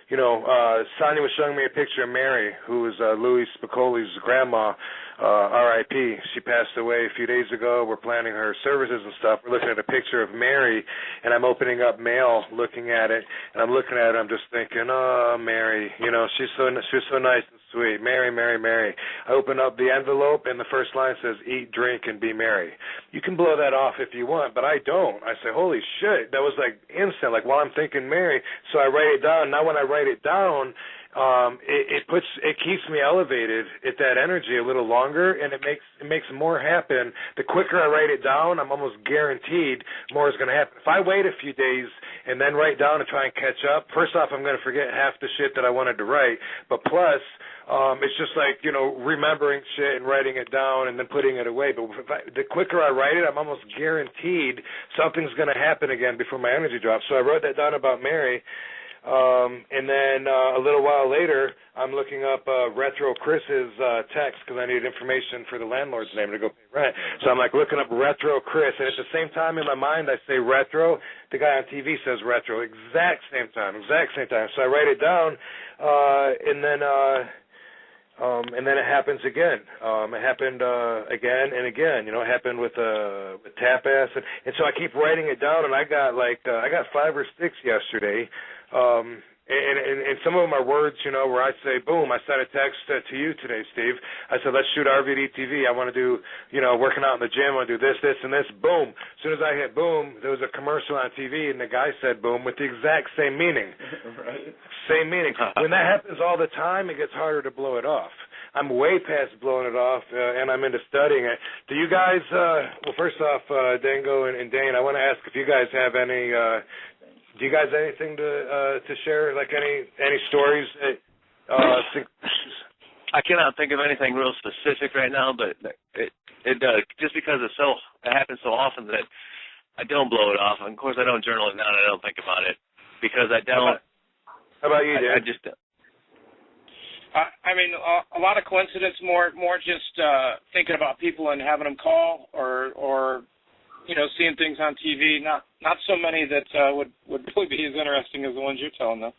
Sonia was showing me a picture of Mary, who is Louis Spicoli's grandma, R.I.P. She passed away a few days ago. We're planning her services and stuff. We're looking at a picture of Mary, and I'm opening up mail, looking at it, and I'm looking at it. I'm just thinking, oh, Mary, she's so nice and sweet. Mary, Mary, Mary. I open up the envelope, and the first line says, eat, drink, and be merry. You can blow that off if you want, but I don't. I say, holy shit, that was like instant, like while I'm thinking Mary. So I write it down. Now when I write it down, it keeps me elevated at that energy a little longer, and it makes more happen. The quicker I write it down, I'm almost guaranteed more is going to happen. If I wait a few days and then write down and try and catch up, first off, I'm going to forget half the shit that I wanted to write. But plus, it's just like, remembering shit and writing it down and then putting it away. But the quicker I write it, I'm almost guaranteed something's going to happen again before my energy drops. So I wrote that down about Mary. And then a little while later, I'm looking up Retro Chris's text because I needed information for the landlord's name to go pay rent. So I'm like looking up Retro Chris, and at the same time in my mind I say Retro. The guy on TV says Retro. Exact same time. So I write it down, and then it happens again. It happened again and again. It happened with Tapas, and so I keep writing it down. And I got 5 or 6 yesterday. And some of them are words, where I say, boom, I sent a text to you today, Steve. I said, let's shoot RVD TV. I want to do, working out in the gym. I want to do this, and this. Boom. As soon as I hit boom, there was a commercial on TV, and the guy said boom with the exact same meaning. Right. Same meaning. When that happens all the time, it gets harder to blow it off. I'm way past blowing it off, and I'm into studying it. Do you guys, first off, Dango and Dane, I want to ask if you guys have any... do you guys have anything to share, like any stories? I cannot think of anything real specific right now, but it just because it happens so often that I don't blow it off. And of course, I don't journal it down. I don't think about it because I don't. How about you, Dan? I just. I mean, a lot of coincidence. More just thinking about people and having them call, or seeing things on TV. Not so many that would really be as interesting as the ones you're telling them.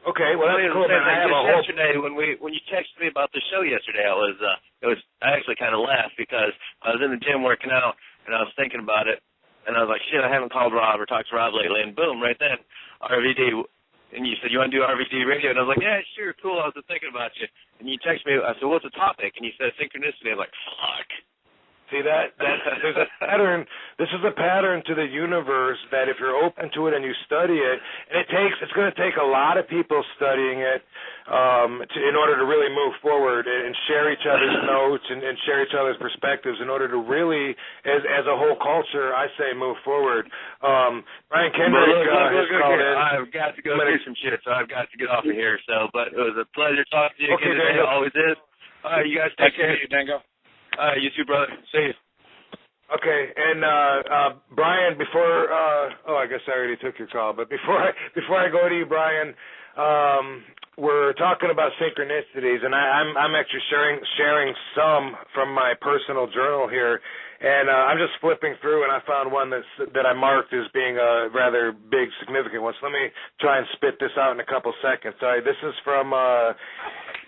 Okay, well that's cool. Yesterday when you texted me about the show yesterday, I actually kind of laughed because I was in the gym working out and I was thinking about it, and I was like, shit, I haven't called Rob or talked to Rob lately, and boom, right then, RVD. And you said, you want to do RVD radio? And I was like, yeah, sure, cool. I was thinking about you. And you texted me. I said, what's the topic? And you said synchronicity. I was like, fuck. See, there's a pattern. This is a pattern to the universe that if you're open to it and you study it, and it's going to take a lot of people studying it in order to really move forward and share each other's notes and share each other's perspectives in order to really, as a whole culture, I say, move forward. Brian Kendrick has called in. I've got to go do some shit, so I've got to get off of here. But it was a pleasure talking to you again today. It always is. All right, you guys take care. You, Dango. You too, brother. See you. Okay, and Brian, before I guess I already took your call, but before I go to you, Brian, we're talking about synchronicities, and I'm actually sharing some from my personal journal here, and I'm just flipping through, and I found one that I marked as being a rather big, significant one. So let me try and spit this out in a couple seconds. All right, this is from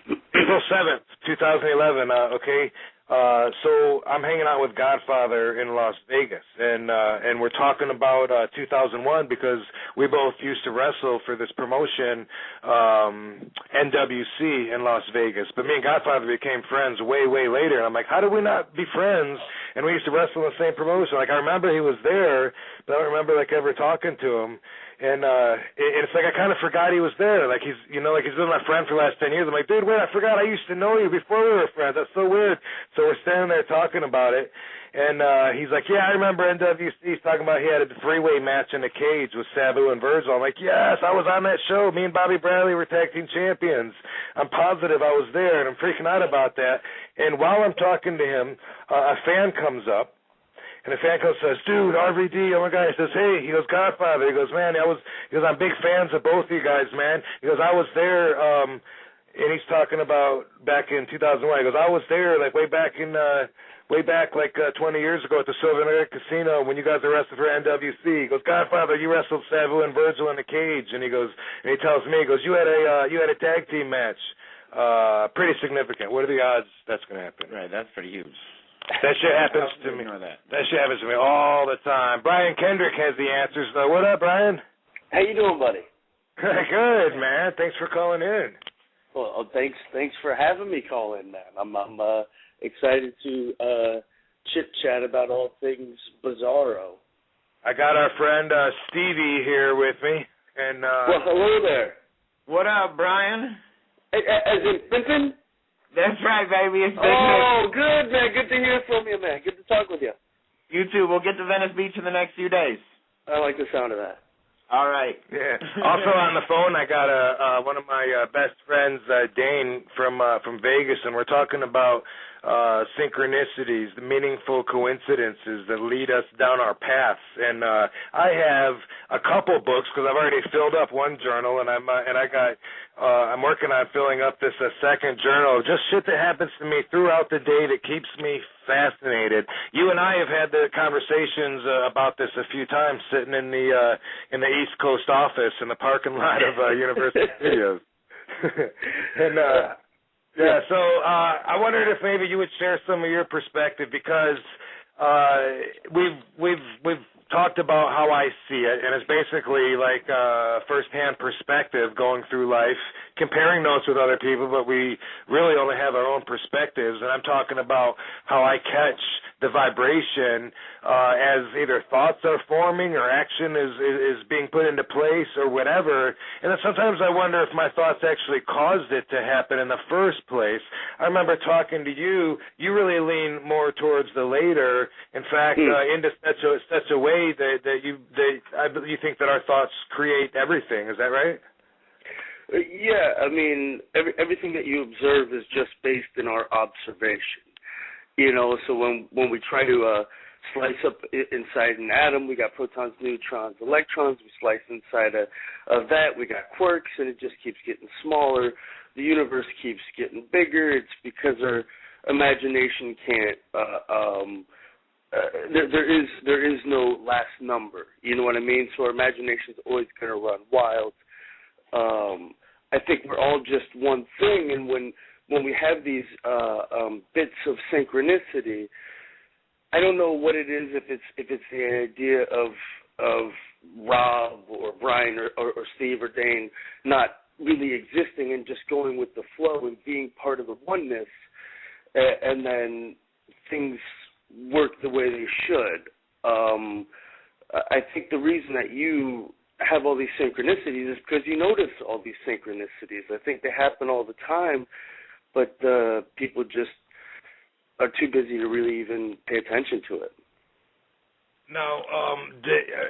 April 7th, 2011. Okay. So I'm hanging out with Godfather in Las Vegas, and we're talking about 2001 because we both used to wrestle for this promotion, NWC in Las Vegas. But me and Godfather became friends way, way later. And I'm like, how did we not be friends? And we used to wrestle in the same promotion. Like, I remember he was there, but I don't remember like ever talking to him. And it's like I kind of forgot he was there. Like he's been my friend for the last 10 years. I'm like, dude, wait, I forgot I used to know you before we were friends. That's so weird. So we're standing there talking about it, and he's like, yeah, I remember NWC. He's talking about he had a three-way match in a cage with Sabu and Virgil. I'm like, yes, I was on that show. Me and Bobby Bradley were tag team champions. I'm positive I was there, and I'm freaking out about that. And while I'm talking to him, a fan comes up. And the fan comes and says, dude, RVD, oh my God. He says, hey, he goes, Godfather. He goes, man, I'm big fans of both of you guys, man. He goes, I was there, and he's talking about back in 2001. He goes, I was there like way back 20 years ago at the Silver Lake Casino when you guys were wrestling for NWC. He goes, Godfather, you wrestled Sabu and Virgil in the cage. And he tells me, he goes, you had a tag team match. Pretty significant. What are the odds that's going to happen? Right, that's pretty huge. That shit happens to me. That shit happens to me all the time. Brian Kendrick has the answers, though. What up, Brian? How you doing, buddy? Good, man. Thanks for calling in. Well, thanks for having me call in, man. I'm excited to chit chat about all things Bizarro. I got our friend Stevie here with me, and well, hello there. What up, Brian? As in Pimpin'? That's right, baby. It's Big Oh, good, man. Good to hear from you, man. Good to talk with you. You too. We'll get to Venice Beach in the next few days. I like the sound of that. All right. Yeah. Also on the phone, I got one of my best friends, Dane from Vegas, and we're talking about synchronicities, the meaningful coincidences that lead us down our paths. And I have a couple books because I've already filled up one journal, and I'm working on filling up this second journal. Just shit that happens to me throughout the day that keeps me fascinated. You and I have had the conversations about this a few times, sitting in the East Coast office in the parking lot of Universal Studios. And yeah, so I wondered if maybe you would share some of your perspective because we've talked about how I see it, and it's basically like first-hand perspective going through life, comparing notes with other people, but we really only have our own perspectives, and I'm talking about how I catch the vibration as either thoughts are forming or action is being put into place or whatever, and then sometimes I wonder if my thoughts actually caused it to happen in the first place. I remember talking to you, you really lean more towards the later, in fact, into such a way that you think that our thoughts create everything. Is that right? Yeah, I mean, everything that you observe is just based in our observation. You know, so when we try to slice up inside an atom, we got protons, neutrons, electrons. We slice inside of that, we got quarks, and it just keeps getting smaller. The universe keeps getting bigger. It's because our imagination can't. There is no last number. You know what I mean? So our imagination is always going to run wild. I think we're all just one thing, and when we have these bits of synchronicity, I don't know what it is. If it's the idea of Rob or Brian or Steve or Dane not really existing and just going with the flow and being part of the oneness, and then things work the way they should. I think the reason that you have all these synchronicities is because you notice all these synchronicities. I think they happen all the time, but people just are too busy to really even pay attention to it. Now,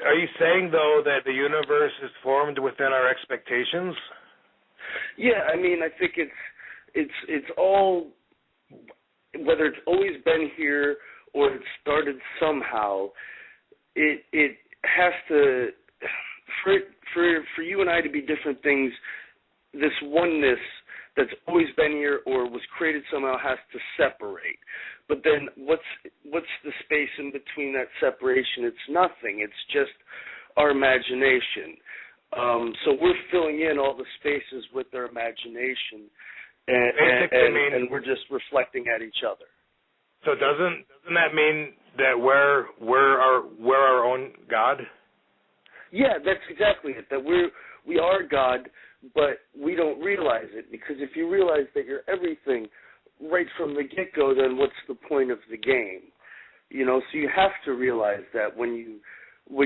are you saying, though, that the universe is formed within our expectations? Yeah, I mean, I think it's all, whether it's always been here or it started somehow, it has to, for you and I to be different things, this oneness that's always been here or was created somehow has to separate. But then what's the space in between that separation? It's nothing. It's just our imagination. So we're filling in all the spaces with our imagination, and we're just reflecting at each other. So doesn't that mean that we're our own God? Yeah, that's exactly it. That we are God, but we don't realize it, because if you realize that you're everything right from the get-go, then what's the point of the game? You know, so you have to realize that when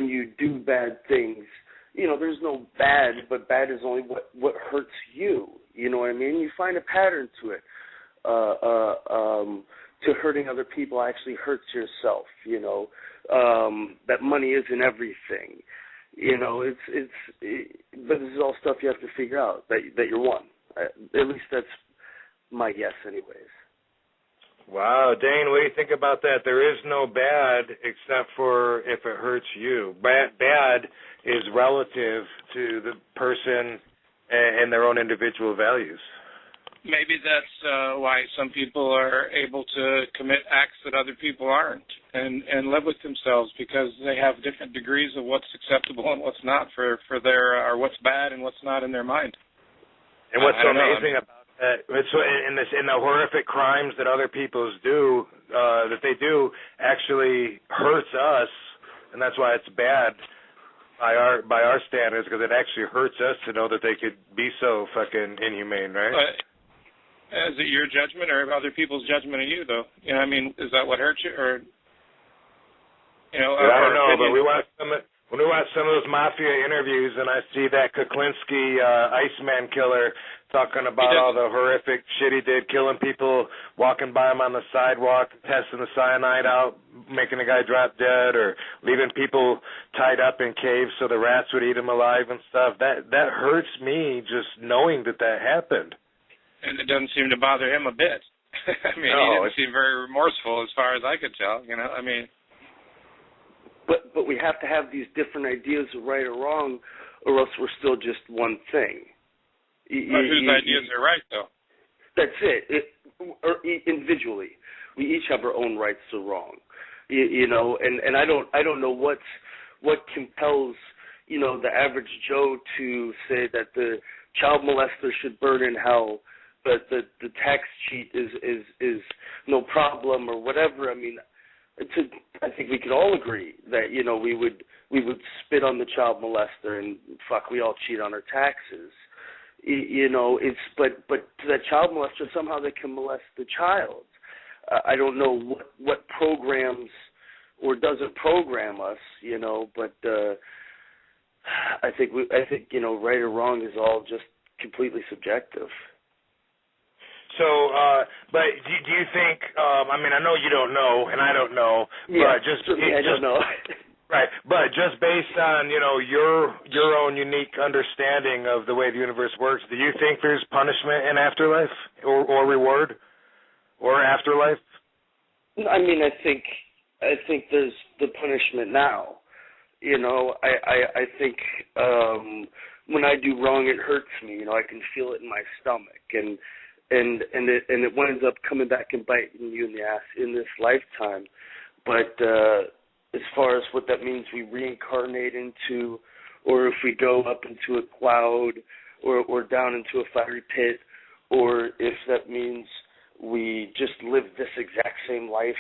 you do bad things, you know, there's no bad, but bad is only what hurts you. You know what I mean? You find a pattern to it. To hurting other people actually hurts yourself. You know, that money isn't everything. You know, but this is all stuff you have to figure out that you're one. At least that's my guess, anyways. Wow, Dane, what do you think about that? There is no bad except for if it hurts you. Bad is relative to the person and their own individual values. Maybe that's why some people are able to commit acts that other people aren't and live with themselves, because they have different degrees of what's acceptable and what's not for their, or what's bad and what's not in their mind. And what's so amazing about in the horrific crimes that other people do, that they do, actually hurts us, and that's why it's bad by our standards, because it actually hurts us to know that they could be so fucking inhumane, right? Is it your judgment or other people's judgment of you, though? You know, I mean, is that what hurts you, or you know? I don't know, but when we watch some of those mafia interviews, and I see that Kuklinski Iceman killer talking about all the horrific shit he did, killing people, walking by him on the sidewalk, testing the cyanide out, making a guy drop dead, or leaving people tied up in caves so the rats would eat them alive and stuff. That hurts me just knowing that happened. And it doesn't seem to bother him a bit. I mean, he didn't seem very remorseful as far as I could tell, you know, I mean. But we have to have these different ideas of right or wrong, or else we're still just one thing. Whose ideas are right, though? That's it. Individually, we each have our own rights or wrong. You know, and I don't know what compels, you know, the average Joe to say that the child molester should burn in hell, but the tax cheat is no problem, or whatever. I mean, I think we could all agree that, you know, we would spit on the child molester and we all cheat on our taxes. You know, but to that child molester, somehow they can molest the child. I don't know what programs or doesn't program us, you know, but I think you know, right or wrong is all just completely subjective. So, but do you think? I mean, I know you don't know, and I don't know. Yeah, but I don't know. Right, but just based on, you know, your own unique understanding of the way the universe works, do you think there's punishment in afterlife, or reward, or afterlife? I mean, I think there's the punishment now. You know, I think when I do wrong, it hurts me. You know, I can feel it in my stomach, and it winds up coming back and biting you in the ass in this lifetime. But as far as what that means, we reincarnate into, or if we go up into a cloud, or down into a fiery pit, or if that means we just live this exact same life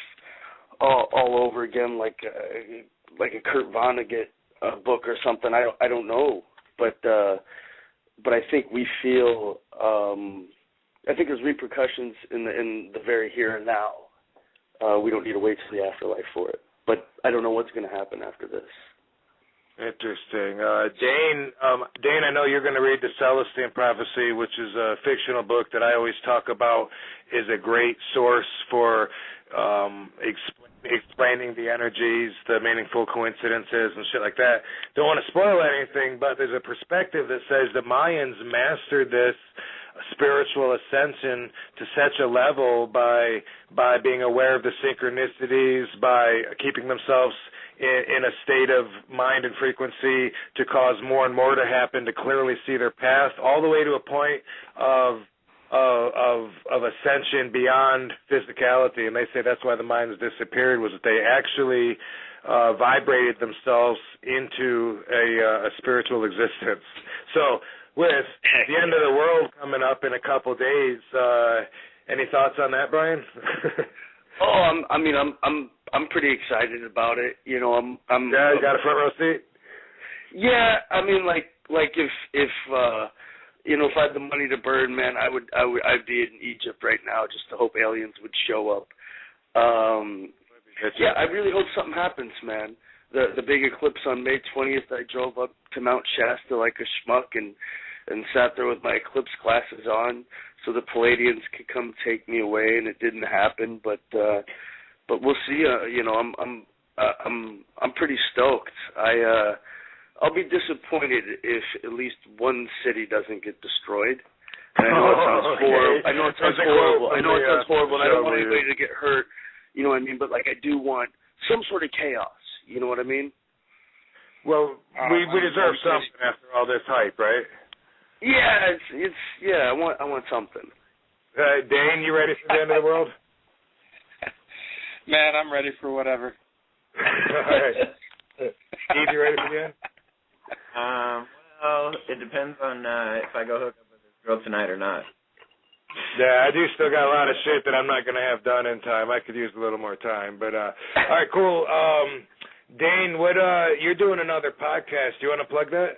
all over again, like a Kurt Vonnegut book or something. I don't know, but I think we feel. I think there's repercussions in the very here and now. We don't need to wait till the afterlife for it. But I don't know what's going to happen after this. Interesting. Dane, I know you're going to read The Celestine Prophecy, which is a fictional book that I always talk about is a great source for explaining the energies, the meaningful coincidences, and shit like that. Don't want to spoil anything, but there's a perspective that says the Mayans mastered this spiritual ascension to such a level by being aware of the synchronicities, by keeping themselves in a state of mind and frequency to cause more and more to happen, to clearly see their path, all the way to a point of ascension beyond physicality. And they say that's why the Mayans disappeared, was that they actually vibrated themselves into a spiritual existence. So with the end of the world coming up in a couple days, any thoughts on that, Brian? Oh, I'm pretty excited about it. You know, I'm. Yeah, you got a front row seat. Yeah, I mean, like if you know, if I had the money to burn, man, I'd be in Egypt right now just to hope aliens would show up. Yeah, I really hope something happens, man. The big eclipse on May 20th, I drove up to Mount Shasta like a schmuck and sat there with my eclipse glasses on so the Palladians could come take me away, and it didn't happen. But we'll see. You know, I'm pretty stoked. I'll be disappointed if at least one city doesn't get destroyed. And I know it sounds horrible. I know it sounds horrible. I know it sounds horrible. And I don't want anybody to get hurt. You know what I mean? But like, I do want some sort of chaos. You know what I mean? Well, we deserve something after all this hype, right? Yeah, it's yeah. I want something. Dane, you ready for the end of the world? Man, I'm ready for whatever. All right. Steve, you ready for the end? Well, it depends on if I go hook up with this girl tonight or not. Yeah, I do still got a lot of shit that I'm not going to have done in time. I could use a little more time. But, all right, cool. Dane, you're doing another podcast. Do you want to plug that?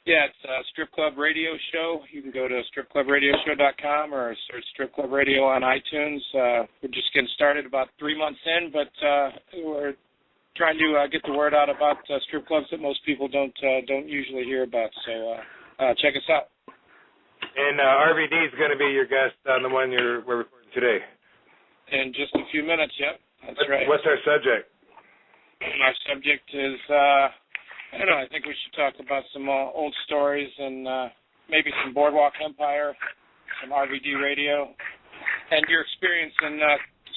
Yeah, it's a Strip Club Radio Show. You can go to stripclubradioshow.com or search Strip Club Radio on iTunes. We're just getting started about 3 months in, but we're trying to get the word out about strip clubs that most people don't usually hear about. So check us out. And RVD is going to be your guest on the one we're recording today. In just a few minutes, yep. That's right. What's our subject? Our subject is, I don't know, I think we should talk about some old stories and maybe some Boardwalk Empire, some RVD radio, and your experience in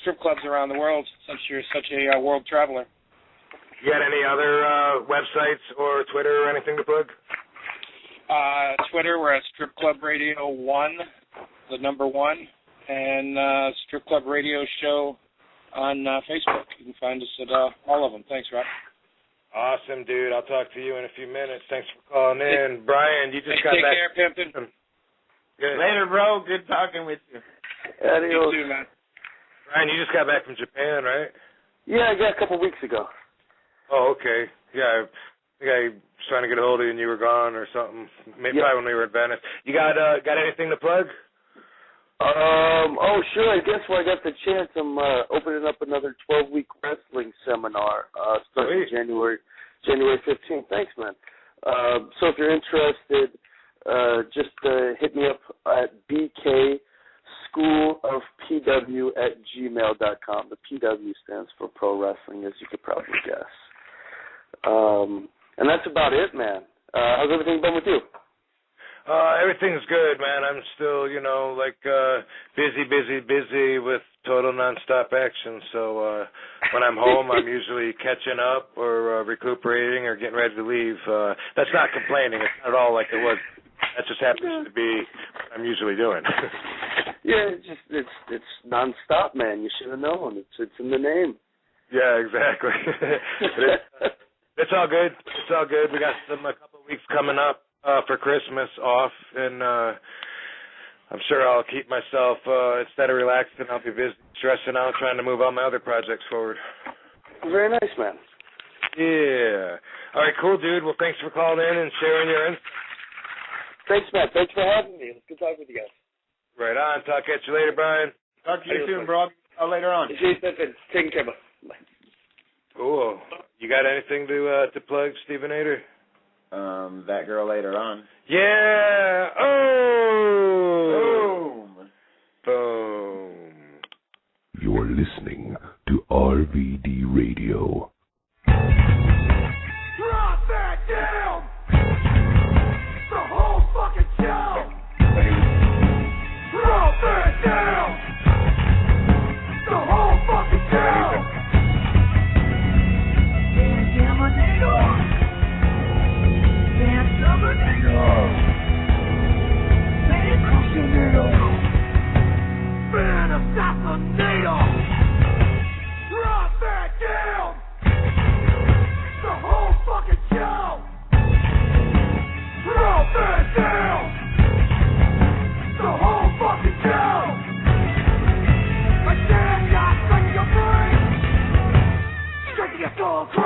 strip clubs around the world since you're such a world traveler. You got any other websites or Twitter or anything to plug? Twitter, we're at Strip Club Radio 1, the number 1, and Strip Club Radio Show on Facebook. You can find us at all of them. Thanks, Rob. Awesome, dude. I'll talk to you in a few minutes. Thanks for calling in. Brian, you just got take back. Take care, Pimpin'. Good. Later, bro. Good talking with you. Adios. You too, man. Brian, you just got back from Japan, right? Yeah, I got a couple weeks ago. Oh, okay. Yeah, I think I was trying to get a hold of you and you were gone or something. Maybe probably when we were at Venice. You got anything to plug? Oh, sure. I guess when I got the chance, I'm opening up another 12-week wrestling seminar starting January 15th. Thanks, man. So if you're interested, just hit me up at bkschoolofpw@gmail.com. The PW stands for Pro Wrestling, as you could probably guess. And that's about it, man. How's everything been with you? Everything's good, man. I'm still, busy with total nonstop action. So when I'm home, I'm usually catching up or recuperating or getting ready to leave. That's not complaining. It's not at all like it was. That just happens to be what I'm usually doing. Yeah, it's nonstop, man. You should have known. It's in the name. Yeah, exactly. It's all good. It's all good. We got a couple of weeks coming up for Christmas off, and I'm sure I'll keep myself instead of relaxing, I'll be busy stressing out, trying to move all my other projects forward. Very nice, man. Yeah. All right, cool, dude. Well, thanks for calling in and sharing your insights. Thanks, Matt. Thanks for having me. It's good talking with you guys. Right on. Talk at you later, Brian. Talk to you soon, bro. Later on. Taking care, bye. Cool. You got anything to plug, Stevenator? That girl later on. Yeah. Oh. Boom. Boom. You're listening to RVD Radio. Drop that down! The whole fucking show! Drop that down! The whole fucking show! Man, assassinator! Drop that down!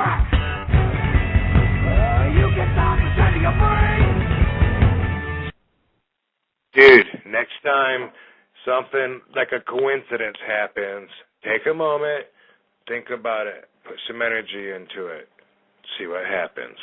crack. You can stop pretending you're free. Dude, next time something like a coincidence happens, take a moment, think about it, put some energy into it, see what happens.